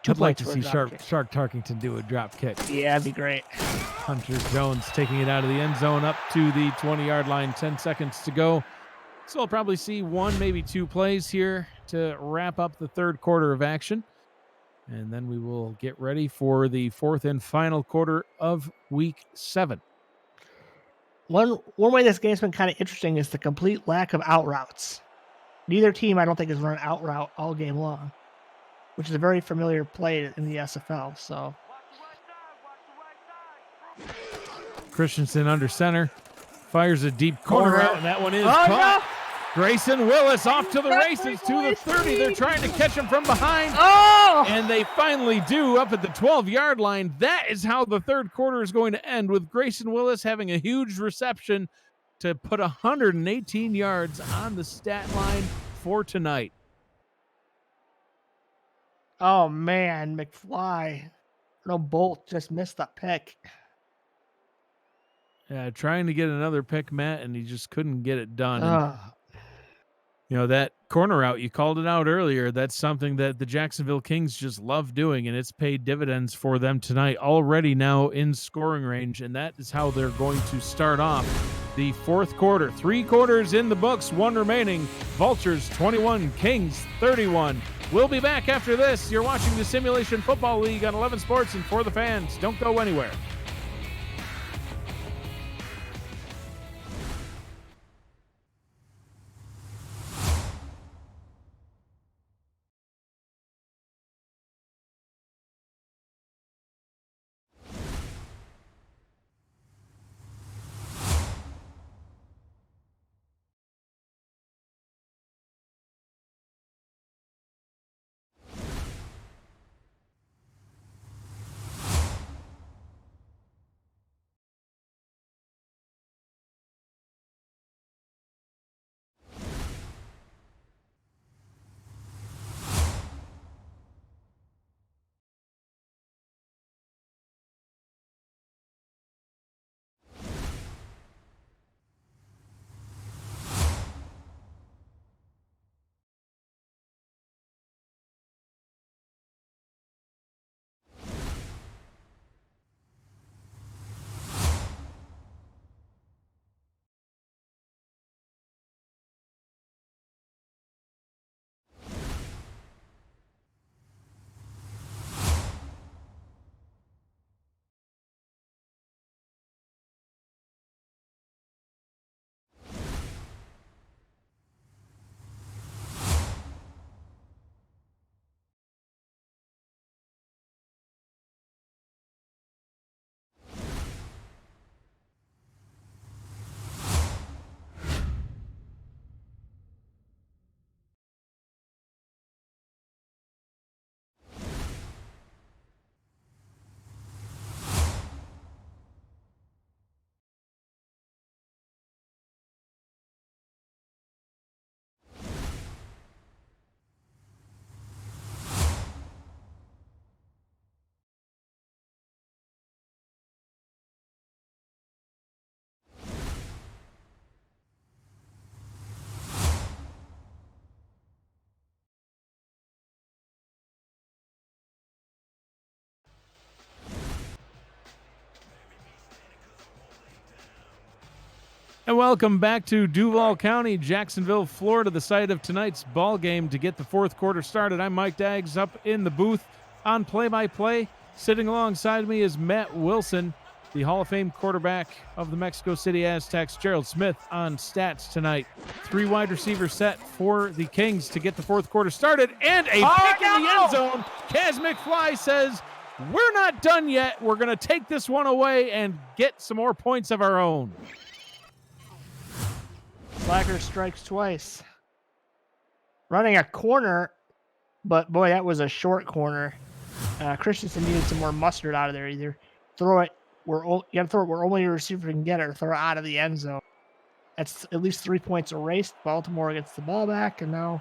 I'd like to see Shark Tarkington do a drop kick. Yeah, that'd be great. Hunter Jones taking it out of the end zone up to the 20-yard line. 10 seconds to go. So we'll probably see 1, maybe 2 plays here to wrap up the 3rd quarter of action. And then we will get ready for the 4th and final quarter of Week 7. One way this game's been kind of interesting is the complete lack of out routes. Neither team, I don't think, has run an out route all game long, which is a very familiar play in the SFL. So Christensen under center, fires a deep corner route, and that one is Oh, caught. no! Grayson Willis off to the That's races, my to the boy, 30. They're trying to catch him from behind. Oh! And they finally do up at the 12-yard line. That is how the third quarter is going to end, with Grayson Willis having a huge reception to put 118 yards on the stat line for tonight. Oh, man, McFly. No, Bolt just missed the pick. Trying to get another pick, Matt, and he just couldn't get it done. And, Ugh. that corner out, you called it out earlier. That's something that the Jacksonville Kings just love doing, and it's paid dividends for them tonight, already now in scoring range, and that is how they're going to start off the fourth quarter. 3 quarters in the books, 1 remaining. Vultures 21, Kings 31. We'll be back after this. You're watching the Simulation Football League on 11 Sports and For the Fans. Don't go anywhere. And welcome back to Duval County, Jacksonville, Florida, the site of tonight's ball game. To get the fourth quarter started, I'm Mike Daggs up in the booth on play-by-play. Sitting alongside me is Matt Wilson, the Hall of Fame quarterback of the Mexico City Aztecs. Gerald Smith on stats tonight. 3 wide receivers set for the Kings to get the fourth quarter started, and a pick in the end zone. Kaz McFly says, "We're not done yet. We're going to take this one away and get some more points of our own." Slacker strikes twice. Running a corner, but boy, that was a short corner. Christensen needed some more mustard out of there. Either throw it where you got to throw it where only your receiver can get it, or throw it out of the end zone. That's at least 3 points erased. Baltimore gets the ball back, and now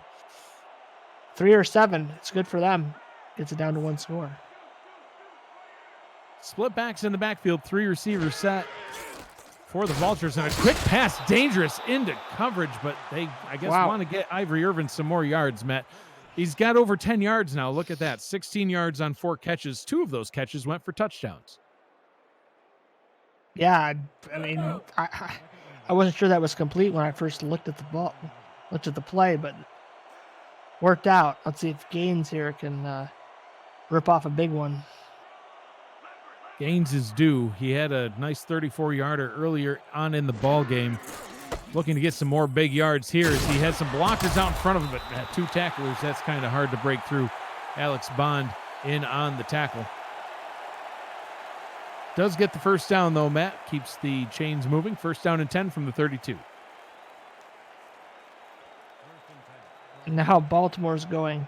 3 or 7. It's good for them. Gets it down to 1 score. Split backs in the backfield, 3 receivers set for the Vultures, and a quick pass, dangerous into coverage, but they, I guess, want to get Ivory Irvin some more yards, Matt. He's got over 10 yards now. Look at that. 16 yards on 4 catches. 2 of those catches went for touchdowns. Yeah, I mean, I wasn't sure that was complete when I first looked at the play, but worked out. Let's see if Gaines here can rip off a big one. Gaines is due. He had a nice 34-yarder earlier on in the ball game. looking to get some more big yards here as he has some blockers out in front of him, but 2 tacklers, that's kind of hard to break through. Alex Bond in on the tackle. Does get the first down, though, Matt. Keeps the chains moving. First down and 10 from the 32. Now Baltimore's going.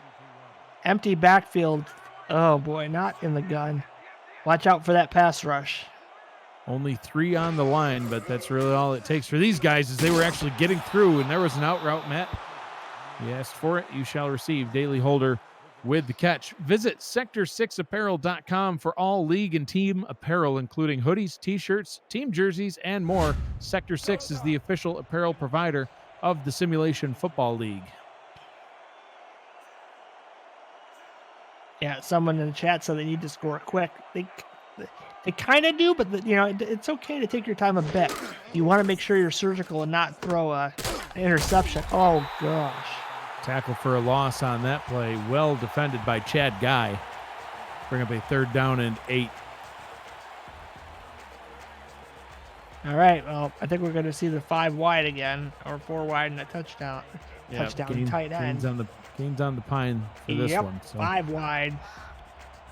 Empty backfield. Oh, boy, not in the gun. Watch out for that pass rush. Only 3 on the line, but that's really all it takes for these guys, as they were actually getting through, and there was an out route, Matt. You asked for it, you shall receive. Daily Holder with the catch. Visit sector6apparel.com for all league and team apparel, including hoodies, t-shirts, team jerseys, and more. Sector 6 is the official apparel provider of the Simulation Football League. Yeah, someone in the chat said they need to score quick. They kind of do, but it's okay to take your time a bit. You want to make sure you're surgical and not throw an interception. Oh, gosh. Tackle for a loss on that play. Well defended by Chad Guy. Bring up a 3rd down and 8. All right, well, I think we're going to see the 5 wide again, or 4 wide and a touchdown. Touchdown, tight end. Gains on the pine for this one. So 5 wide.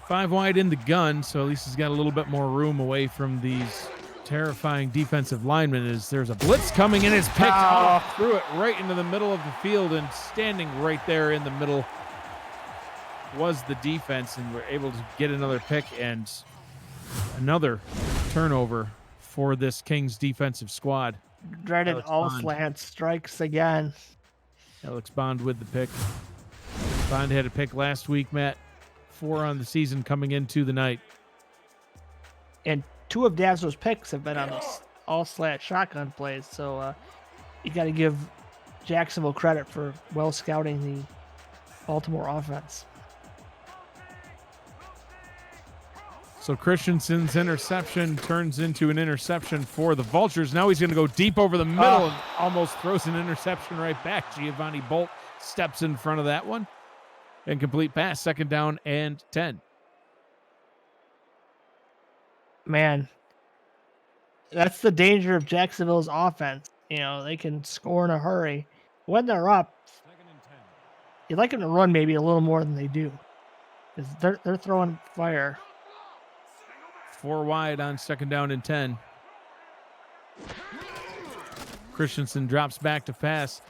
5 wide in the gun, so at least he's got a little bit more room away from these terrifying defensive linemen. As there's a blitz coming in, it's picked off, threw it right into the middle of the field, and standing right there in the middle was the defense, and we're able to get another pick and another turnover for this Kings defensive squad. Dreaded Alex all Bond. slant strikes again. Alex Bond with the pick. Bond had a pick last week, Matt. 4 on the season coming into the night. And 2 of Dazzler's picks have been on those all slant shotgun plays, so you got to give Jacksonville credit for well scouting the Baltimore offense. So Christensen's interception turns into an interception for the Vultures. Now he's going to go deep over the middle and almost throws an interception right back. Giovanni Bolt steps in front of that one. Incomplete pass, 2nd down and 10. Man, that's the danger of Jacksonville's offense. They can score in a hurry. When they're up, you'd like them to run maybe a little more than they do, because they're throwing fire. 4 wide on 2nd down and 10. Christensen drops back to pass.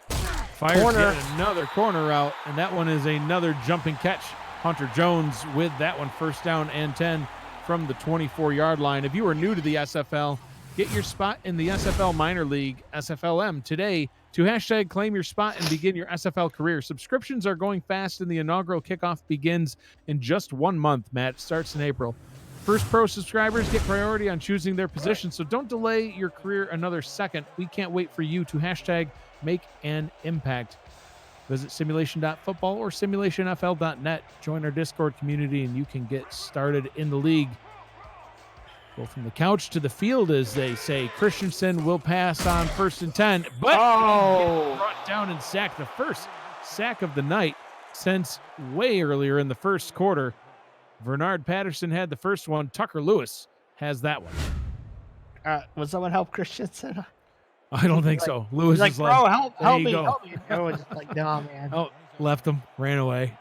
Fires yet another corner route, and that one is another jumping catch. Hunter Jones with that one, 1st down and 10 from the 24-yard line. If you are new to the SFL, get your spot in the SFL Minor League, SFLM, today to hashtag claim your spot and begin your SFL career. Subscriptions are going fast, and the inaugural kickoff begins in just 1 month, Matt. It starts in April. First Pro subscribers get priority on choosing their position, so don't delay your career another second. We can't wait for you to hashtag make an impact. Visit simulation.football or simulationfl.net. Join our Discord community, and you can get started in the league. Go from the couch to the field, as they say. Christensen will pass on 1st and 10, but brought down and sacked. The first sack of the night since way earlier in the first quarter. Bernard Patterson had the first one. Tucker Lewis has that one. Would someone help Christensen? I don't think so. Lewis is bro, help me. Everyone's just like, no, man. Oh, left him, ran away.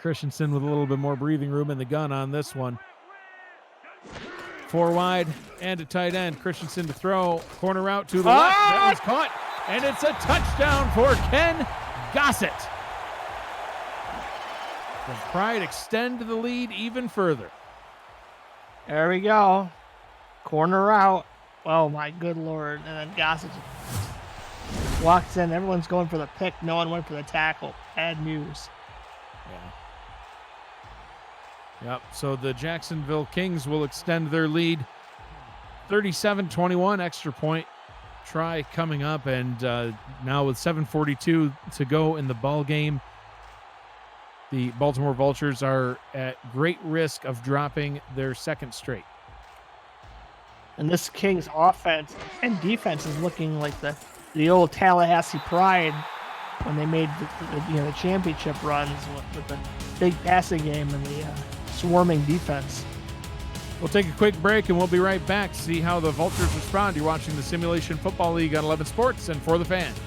Christensen with a little bit more breathing room in the gun on this one. 4 wide and a tight end. Christensen to throw. Corner route to the left. That was caught, and it's a touchdown for Ken Gossett. Can Pride extend the lead even further? There we go. Corner out. Oh, my good Lord. And then Gossett walks in. Everyone's going for the pick. No one went for the tackle. Bad news. Yep, so the Jacksonville Kings will extend their lead. 37-21, extra point try coming up. And now with 7:42 to go in the ball game, the Baltimore Vultures are at great risk of dropping their 2nd straight. And this Kings offense and defense is looking like the old Tallahassee Pride when they made the championship runs with the big passing game and the swarming defense. We'll take a quick break and we'll be right back to see how the Vultures respond. You're watching the Simulation Football League on 11 Sports and For the Fans.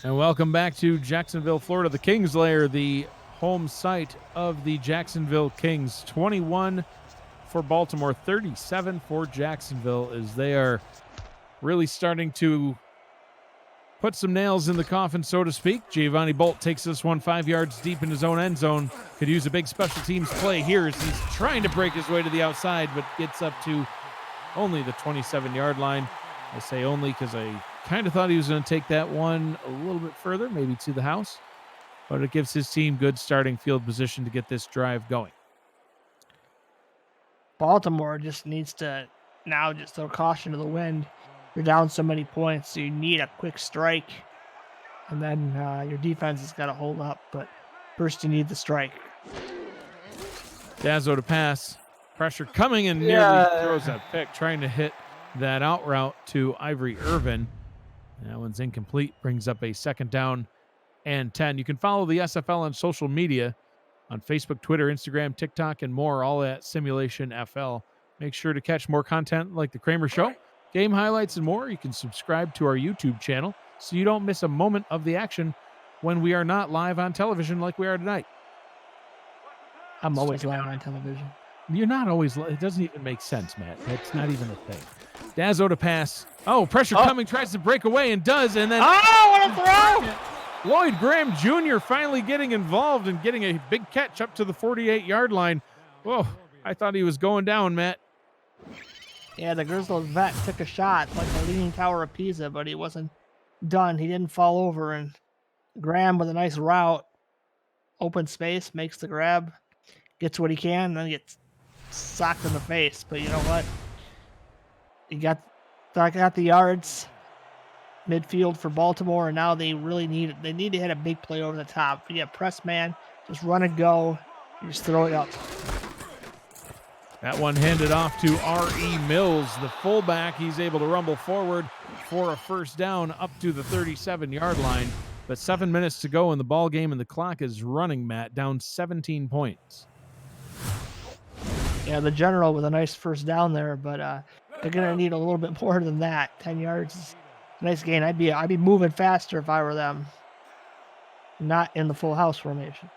And welcome back to Jacksonville, Florida, the Kings Lair, the home site of the Jacksonville Kings. 21 for Baltimore, 37 for Jacksonville, as they are really starting to put some nails in the coffin, so to speak. Giovanni Bolt takes this one 5 yards deep in his own end zone. Could use a big special teams play here as he's trying to break his way to the outside, but gets up to only the 27-yard line. I say only because I kind of thought he was going to take that one a little bit further, maybe to the house. But it gives his team good starting field position to get this drive going. Baltimore just needs to now just throw caution to the wind. You're down so many points, so you need a quick strike. And then your defense has got to hold up. But first you need the strike. Dazzo to pass. Pressure coming and nearly throws that pick, trying to hit that out route to Ivory Irvin. That one's incomplete, brings up a 2nd down and 10. You can follow the SFL on social media on Facebook, Twitter, Instagram, TikTok, and more, all at Simulation FL. Make sure to catch more content like The Kramer Show, game highlights, and more. You can subscribe to our YouTube channel so you don't miss a moment of the action when we are not live on television like we are tonight. I'm always live on television. You're not always. It doesn't even make sense, Matt. That's not even a thing. Dazzo to pass. Oh, pressure coming. Tries to break away and does. And then. Oh, what a throw! Lloyd Graham Jr. finally getting involved and getting a big catch up to the 48-yard line. Whoa, I thought he was going down, Matt. Yeah, the Grizzlies vet took a shot like the Leaning Tower of Pisa, but he wasn't done. He didn't fall over. And Graham with a nice route. Open space, makes the grab. Gets what he can, then gets socked in the face. But you know what? He got the yards midfield for Baltimore, and now they really need to hit a big play over the top. If you get press man, just run and go. You just throw it up. That one handed off to R.E. Mills, the fullback. He's able to rumble forward for a 1st down up to the 37-yard line. But 7 minutes to go in the ball game, and the clock is running, Matt, down 17 points. Yeah, the General with a nice 1st down there, but they're gonna need a little bit more than that. 10 yards is a nice gain. I'd be moving faster if I were them. Not in the full house formation.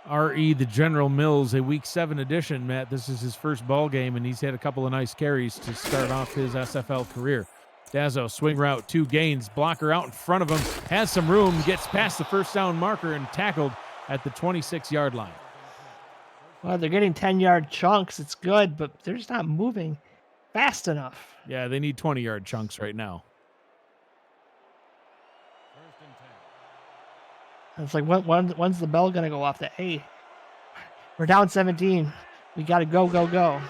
R.E. the General Mills, a Week 7 edition, Matt. This is his first ball game, and he's had a couple of nice carries to start off his SFL career. Dazzo, swing route, 2 gains, blocker out in front of him, has some room, gets past the 1st down marker and tackled at the 26-yard line. Well, they're getting 10-yard chunks. It's good, but they're just not moving fast enough. Yeah, they need 20-yard chunks right now. It's like, when's the bell going to go off that, hey, we're down 17. We got to go, go, go.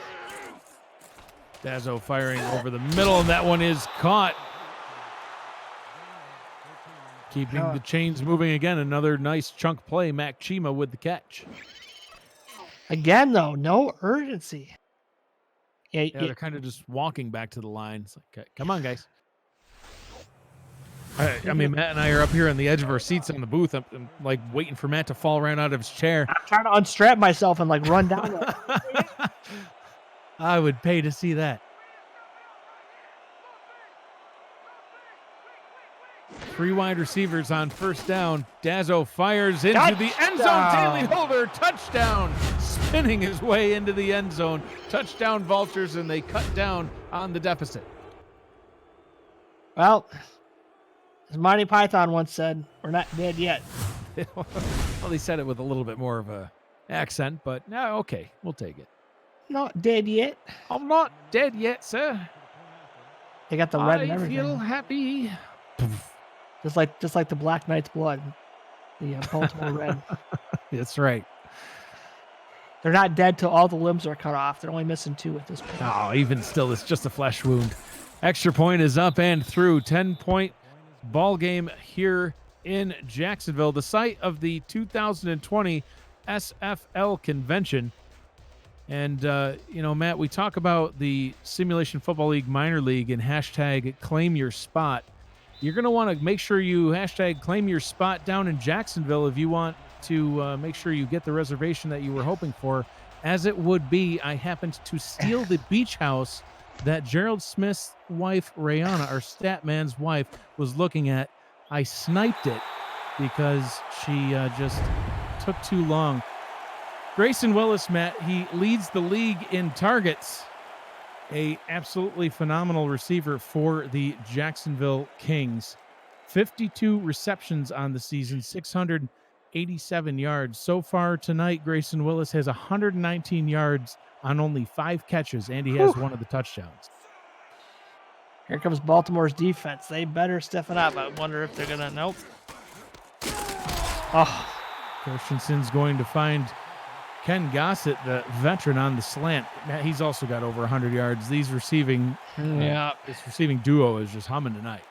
Dazzo firing over the middle, and that one is caught. Keeping the chains moving again. Another nice chunk play. Mac Chima with the catch. Again, though, no urgency. Yeah, they're kind of just walking back to the line. It's like, okay, come on, guys. I mean, Matt and I are up here on the edge of our seats in the booth. I'm like waiting for Matt to fall right out of his chair. I'm trying to unstrap myself and like run down. I would pay to see that. 3 wide receivers on 1st down. Dazzo fires into the end zone. Daily Holder, touchdown. Spinning his way into the end zone. Touchdown Vultures, and they cut down on the deficit. Well, as Monty Python once said, we're not dead yet. Well, he said it with a little bit more of a accent, but no, okay, we'll take it. Not dead yet. I'm not dead yet, sir. They got the red and I everything. feel happy. Just like the Black Knight's blood. The Baltimore red. That's right. They're not dead till all the limbs are cut off. They're only missing 2 at this point. Oh, even still, it's just a flesh wound. Extra point is up and through. 10-point ball game here in Jacksonville, the site of the 2020 SFL convention. And, Matt, we talk about the Simulation Football League Minor League and hashtag claim your spot. You're going to want to make sure you hashtag claim your spot down in Jacksonville if you want to make sure you get the reservation that you were hoping for. As it would be, I happened to steal the beach house that Gerald Smith's wife, Rayana, our stat man's wife, was looking at. I sniped it because she just took too long. Grayson Willis, Matt, he leads the league in targets. A absolutely phenomenal receiver for the Jacksonville Kings. 52 receptions on the season, 687 yards. So far tonight, Grayson Willis has 119 yards on only 5 catches, and he has one of the touchdowns. Here comes Baltimore's defense. They better stiffen up. I wonder if they're going to... Nope. Oh. Christensen's going to find Ken Gossett, the veteran, on the slant. He's also got over 100 yards. These receiving, this receiving duo is just humming tonight.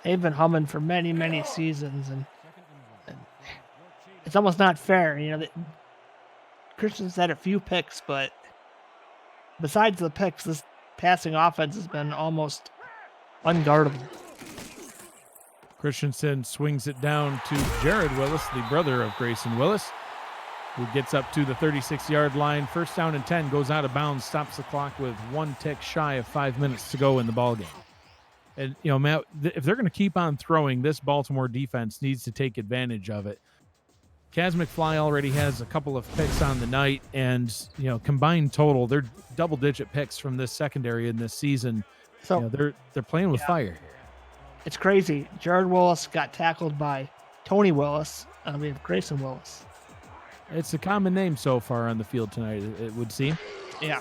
They've been humming for many, many seasons, and it's almost not fair. Christian's had a few picks, but besides the picks, this passing offense has been almost unguardable. Christensen swings it down to Jared Willis, the brother of Grayson Willis, who gets up to the 36-yard line. First down and 10, goes out of bounds, stops the clock with 1 tick shy of 5 minutes to go in the ballgame. And, Matt, if they're going to keep on throwing, this Baltimore defense needs to take advantage of it. Kaz McFly already has a couple of picks on the night, and, combined total, they're double-digit picks from this secondary in this season. So they're playing with fire here. It's crazy. Jared Willis got tackled by Tony Willis. We have Grayson Willis. It's a common name so far on the field tonight, it would seem. Yeah.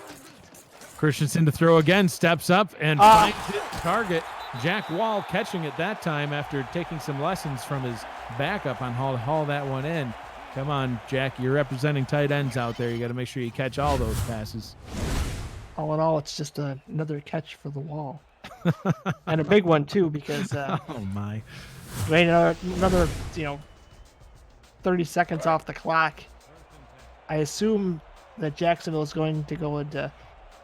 Christensen to throw again, steps up and finds his target. Jack Wall catching it that time after taking some lessons from his backup on how to haul that one in. Come on, Jack, you're representing tight ends out there. You got to make sure you catch all those passes. All in all, it's just another catch for the Wall. And a big one, too, because oh, my. Wait another 30 seconds off the clock. I assume that Jacksonville is going to go into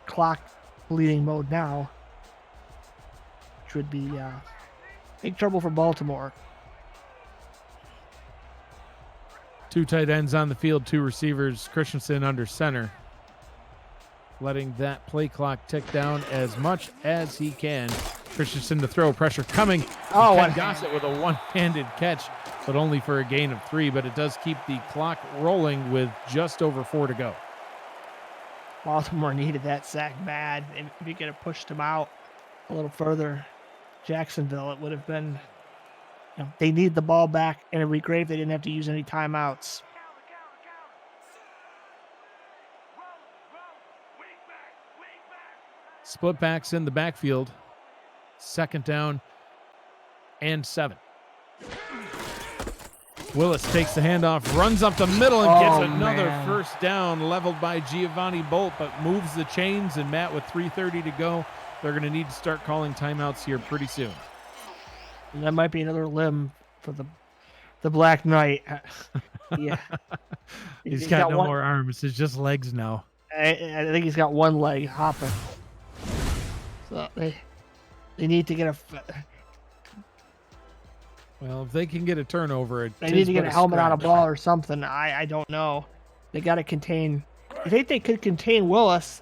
clock bleeding mode now, which would be big trouble for Baltimore. 2 tight ends on the field, 2 receivers. Christensen under center, letting that play clock tick down as much as he can. Christensen to throw, pressure coming. Oh, Ken Gossett with a one-handed catch, but only for a gain of 3. But it does keep the clock rolling with just over 4 to go. Baltimore needed that sack bad. If you could have pushed him out a little further, Jacksonville, it would have been... they need the ball back, and it would be great if they didn't have to use any timeouts. Split backs in the backfield. 2nd down and 7. Willis takes the handoff, runs up the middle, and gets another first down, leveled by Giovanni Bolt, but moves the chains. And Matt, with 3:30 to go, they're going to need to start calling timeouts here pretty soon. And that might be another limb for the Black Knight. Yeah, he's got no more arms; it's just legs now. I think he's got one leg hopping. So they need to get a. Well, if they can get a turnover, they need to get a helmet on a ball or something. I don't know. They got to contain. You think they could contain Willis?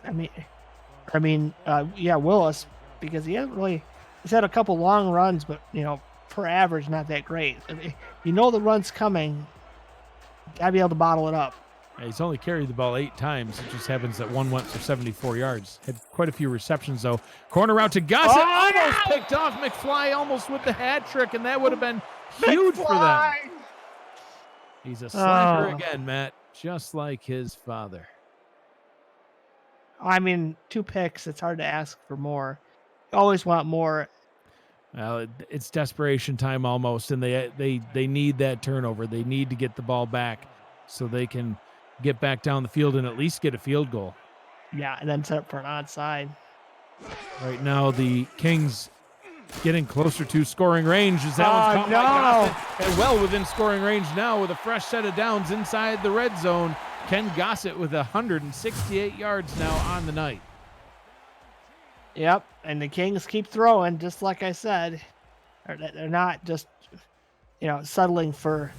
Willis, because he hasn't really. He's had a couple long runs, but per average, not that great. The run's coming. Gotta be able to bottle it up. Yeah, he's only carried the ball 8 times. It just happens that one went for 74 yards. Had quite a few receptions, though. Corner out to Gossett. Almost picked off. McFly almost with the hat trick, and that would have been huge for them. He's a slacker again, Matt, just like his father. 2 picks. It's hard to ask for more. always want more. Well, it's desperation time almost, and they need that turnover. They need to get the ball back so they can get back down the field and at least get a field goal. Yeah, and then set up for an onside. Right now, the Kings getting closer to scoring range as that one's Oh, caught by no. Gossett, and well within scoring range now with a fresh set of downs inside the red zone. Ken Gossett with 168 yards now on the night. Yep, and the Kings keep throwing, just like I said. They're not just, settling for,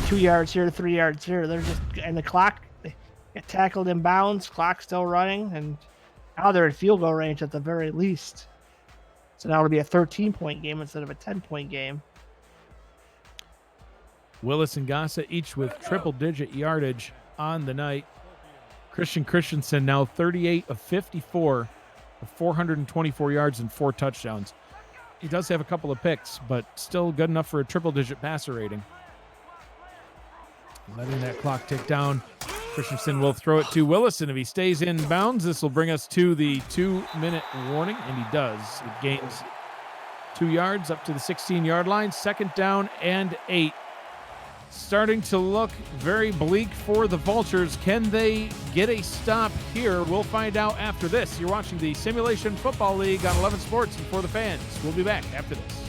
2 yards here, 3 yards here. They're just, and the clock, they get tackled in bounds, clock still running, and now they're at field goal range at the very least. So now it'll be a 13-point game instead of a 10-point game. Willis and Gossett each with triple-digit yardage on the night. Christian Christensen now 38 of 54 for 424 yards and 4 touchdowns. He does have a couple of picks, but still good enough for a triple-digit passer rating. Letting that clock tick down. Christensen will throw it to Willis, and if he stays in bounds, this will bring us to the 2-minute warning, and he does. It gains 2 yards up to the 16-yard line. 2nd down and 8. Starting to look very bleak for the Vultures. Can they get a stop here? We'll find out after this. You're watching the Simulation Football League on 11 Sports and for the fans. We'll be back after this.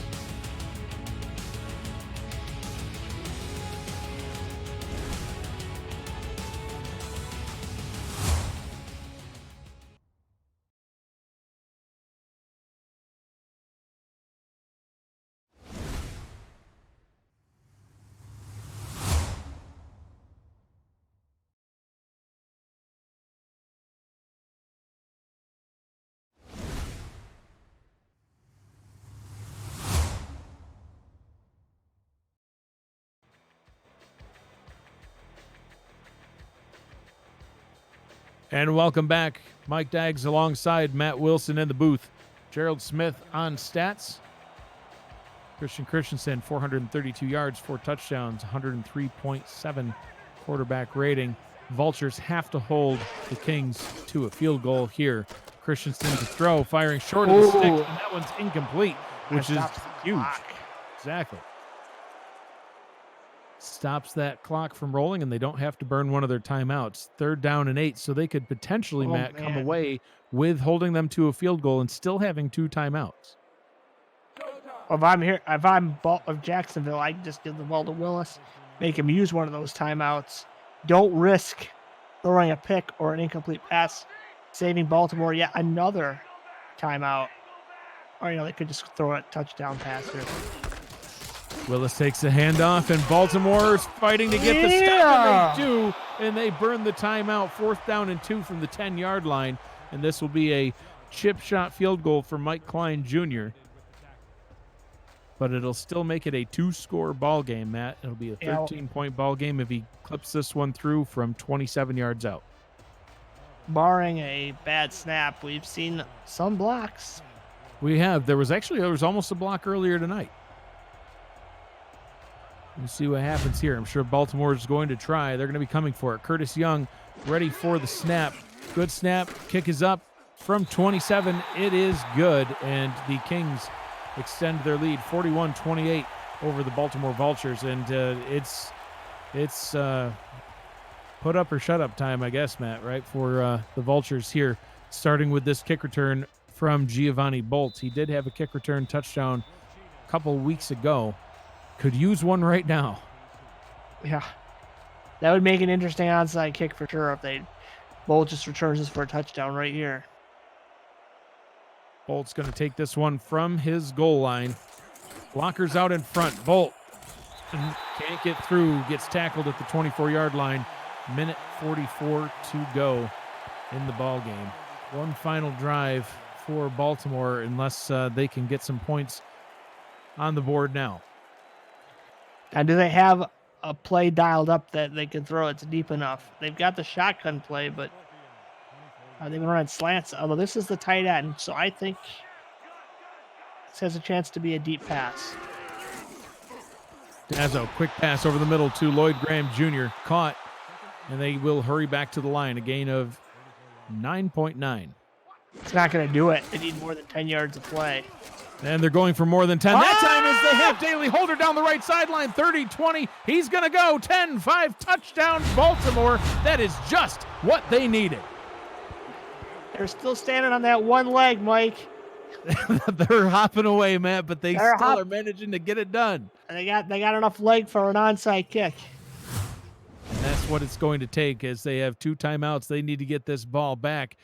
And welcome back. Mike Daggs alongside Matt Wilson in the booth. Gerald Smith on stats. Christian Christensen, 432 yards, 4 touchdowns, 103.7 quarterback rating. Vultures have to hold the Kings to a field goal here. Christensen to throw, firing short of the stick, and that one's incomplete, which is huge. Exactly. Stops that clock from rolling, and they don't have to burn one of their timeouts. 3rd down and 8, so they could potentially, come away with holding them to a field goal and still having 2 timeouts. If I'm of Jacksonville, I can just give the ball to Willis, make him use one of those timeouts. Don't risk throwing a pick or an incomplete pass, saving Baltimore yet another timeout. Or, they could just throw a touchdown pass here. Willis takes the handoff, and Baltimore's fighting to get the stop, and they do, and they burn the timeout. 4th down and 2 from the 10-yard line, and this will be a chip shot field goal for Mike Klein Jr., but it'll still make it a 2-score ball game, Matt. It'll be a 13-point ball game if he clips this one through from 27 yards out. Barring a bad snap, we've seen some blocks. We have. There was almost a block earlier tonight. We'll see what happens here. I'm sure Baltimore is going to try. They're going to be coming for it. Curtis Young ready for the snap. Good snap. Kick is up from 27. It is good, and the Kings extend their lead 41-28 over the Baltimore Vultures, and it's put up or shut up time, I guess, Matt, right, for the Vultures here, starting with this kick return from Giovanni Bolts. He did have a kick return touchdown a couple weeks ago. Could use one right now. Yeah. That would make an interesting onside kick for sure if Bolt just returns this for a touchdown right here. Bolt's going to take this one from his goal line. Blockers out in front. Bolt can't get through. Gets tackled at the 24-yard line. 1:44 to go in the ball game. One final drive for Baltimore unless they can get some points on the board now. And do they have a play dialed up that they can throw? It's deep enough. They've got the shotgun play, but they've been running slants. Although this is the tight end, so I think this has a chance to be a deep pass. Dazzo, quick pass over the middle to Lloyd Graham Jr. Caught, and they will hurry back to the line. A gain of 9.9. It's not going to do it. They need more than 10 yards of play. And they're going for more than 10. That time as they have Daly Holder down the right sideline, 30-20. He's going to go 10-5 touchdown Baltimore. That is just what they needed. They're still standing on that one leg, Mike. They're hopping away, Matt, but they are managing to get it done. And they got enough leg for an onside kick. And that's what it's going to take as they have 2 timeouts. They need to get this ball back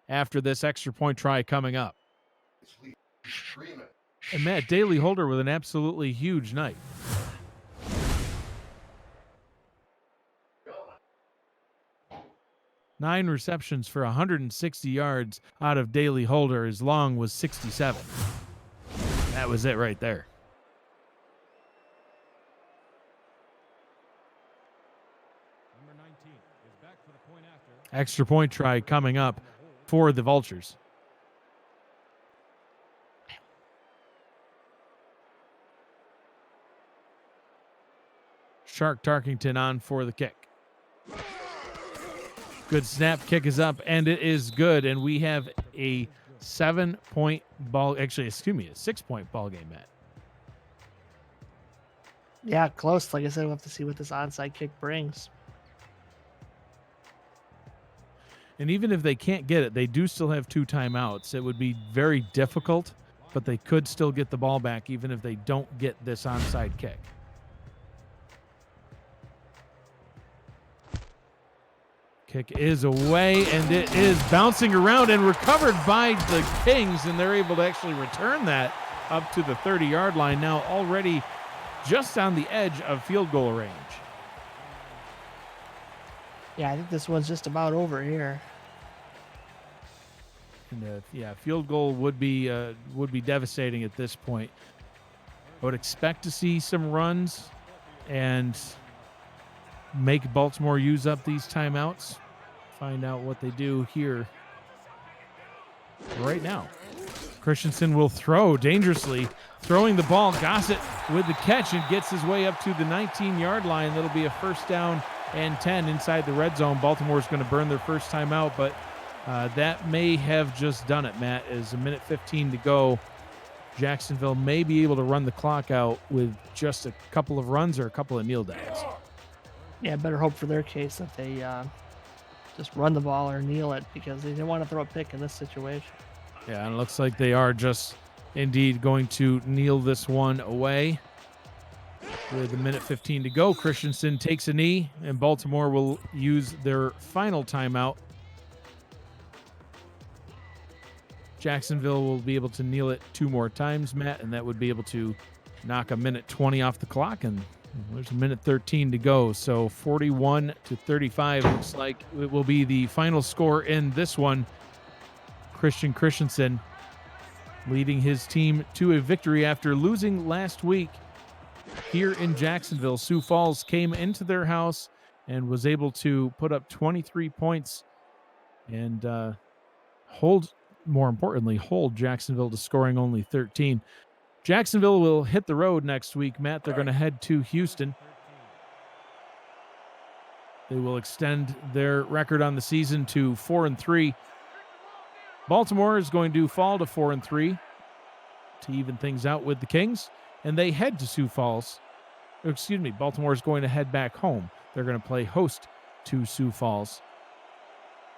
after this extra point try coming up. And Matt, Daly Holder with an absolutely huge night. Nine receptions for 160 yards out of Daly Holder. His long was 67. That was it right there. Number 19 is back for the point after. Extra point try coming up for the Vultures. Shark Tarkington on for the kick. Good snap, kick is up, and it is good. And we have a 7-point ball, a 6-point ball game, Matt. Yeah, close. Like I said, we'll have to see what this onside kick brings. And even if they can't get it, they do still have 2 timeouts. It would be very difficult, but they could still get the ball back even if they don't get this onside kick. Kick is away, and it is bouncing around and recovered by the Kings, and they're able to actually return that up to the 30-yard line, now already just on the edge of field goal range. Yeah, I think this one's just about over here. And field goal would be devastating at this point. I would expect to see some runs and make Baltimore use up these timeouts. Find out what they do here right now. Christensen will throw dangerously, throwing the ball. Gossett with the catch and gets his way up to the 19-yard line. That'll be a first down and 10 inside the red zone. Baltimore's going to burn their first timeout, but that may have just done it, Matt. As a minute 15 to go, Jacksonville may be able to run the clock out with just a couple of runs or a couple of kneel downs. Yeah, better hope for their case that they just run the ball or kneel it, because they didn't want to throw a pick in this situation. Yeah, and it looks like they are just indeed going to kneel this one away. With a minute 15 to go, Christensen takes a knee, and Baltimore will use their final timeout. Jacksonville will be able to kneel it 2 more times, Matt, and that would be able to knock a minute 20 off the clock, and there's a minute 13 to go. So 41-35 looks like it will be the final score in this one. Christensen leading his team to a victory after losing last week here in Jacksonville. Sioux Falls came into their house and was able to put up 23 points and hold Jacksonville to scoring only 13. Jacksonville will hit the road next week, Matt. They're going to head to Houston. They will extend their record on the season to 4-3. Baltimore is going to fall to 4-3 to even things out with the Kings, and they head to Sioux Falls. Baltimore is going to head back home. They're going to play host to Sioux Falls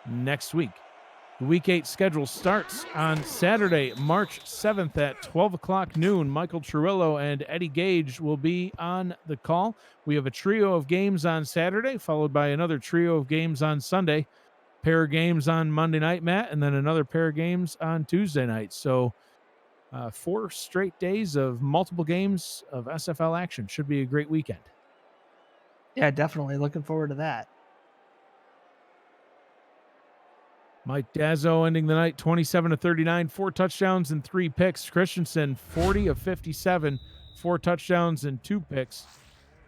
next week. The Week 8 schedule starts on Saturday, March 7th at 12 o'clock noon. Michael Truillo and Eddie Gage will be on the call. We have a trio of games on Saturday, followed by another trio of games on Sunday. Pair of games on Monday night, Matt, and then another pair of games on Tuesday night. So 4 straight days of multiple games of SFL action. Should be a great weekend. Yeah, definitely. Looking forward to that. Mike Dazzo ending the night 27-39, 4 touchdowns and 3 picks. Christensen 40 of 57, 4 touchdowns and 2 picks,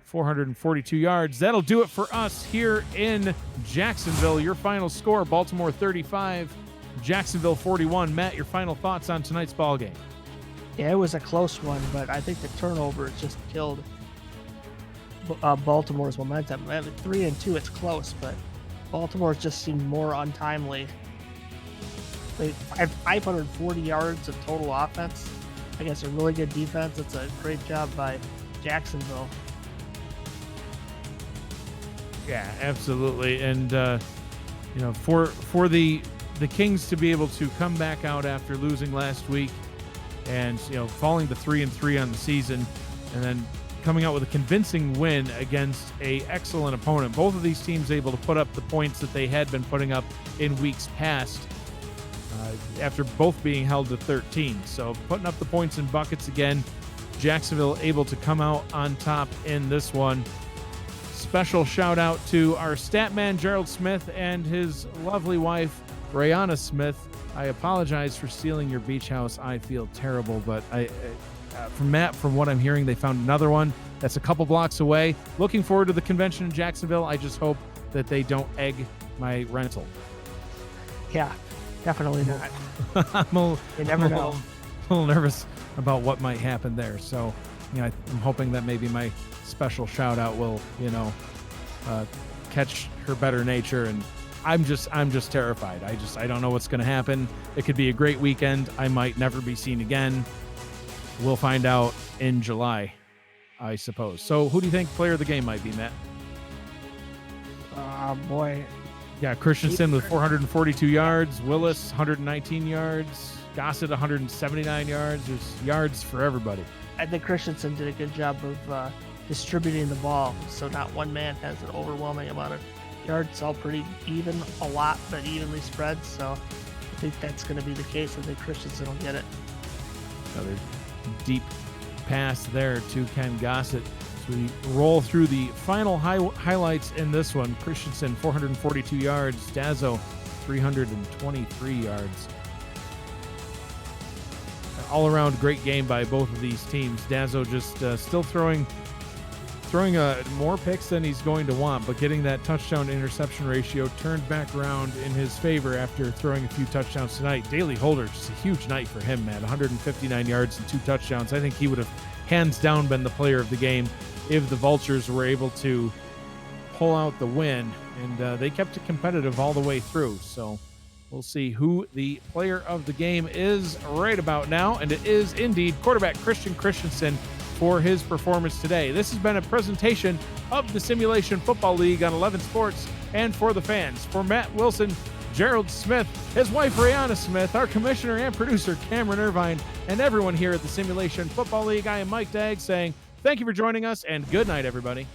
442 yards. That'll do it for us here in Jacksonville. Your final score, Baltimore 35, Jacksonville 41. Matt, your final thoughts on tonight's ball game? Yeah, it was a close one, but I think the turnovers just killed Baltimore's momentum. At 3-2, it's close, but Baltimore just seemed more untimely They have 540 yards of total offense against a really good defense. It's a great job by Jacksonville. Yeah, absolutely. And for the Kings to be able to come back out after losing last week, and falling to 3-3 on the season, and then coming out with a convincing win against a excellent opponent. Both of these teams able to put up the points that they had been putting up in weeks past, after both being held to 13. So putting up the points in buckets again. Jacksonville able to come out on top in this one. Special shout out to our stat man Gerald Smith and his lovely wife Brianna Smith. I apologize for stealing your beach house. I feel terrible, but from what I'm hearing, they found another one that's a couple blocks away. Looking forward to the convention in Jacksonville. I just hope that they don't egg my rental. Yeah, definitely not. You never know. A little nervous about what might happen there. So, I'm hoping that maybe my special shout out will, catch her better nature. And I'm just terrified. I don't know what's going to happen. It could be a great weekend. I might never be seen again. We'll find out in July, I suppose. So who do you think player of the game might be, Matt? Boy. Yeah, Christensen with 442 yards, Willis 119 yards, Gossett 179 yards. There's yards for everybody. I think Christensen did a good job of distributing the ball, so not one man has an overwhelming amount of yards. All pretty even, a lot, but evenly spread. So I think that's going to be the case. I think Christensen will get it. Another deep pass there to Ken Gossett. So we roll through the final highlights in this one. Christensen 442 yards, Dazzo 323 yards. All around great game by both of these teams. Dazzo just still throwing more picks than he's going to want, but getting that touchdown interception ratio turned back around in his favor after throwing a few touchdowns tonight. Daley Holder, just a huge night for him, man. 159 yards and 2 touchdowns. I think he would have hands down been the player of the game if the Vultures were able to pull out the win, and they kept it competitive all the way through. So we'll see who the player of the game is right about now, and it is indeed quarterback Christian Christensen for his performance today. This has been a presentation of the Simulation Football League on 11 Sports and for the fans. For Matt Wilson, Gerald Smith, his wife Brianna Smith, our commissioner and producer Cameron Irvine, and everyone here at the Simulation Football League, I am Mike Dagg saying thank you for joining us and good night, everybody.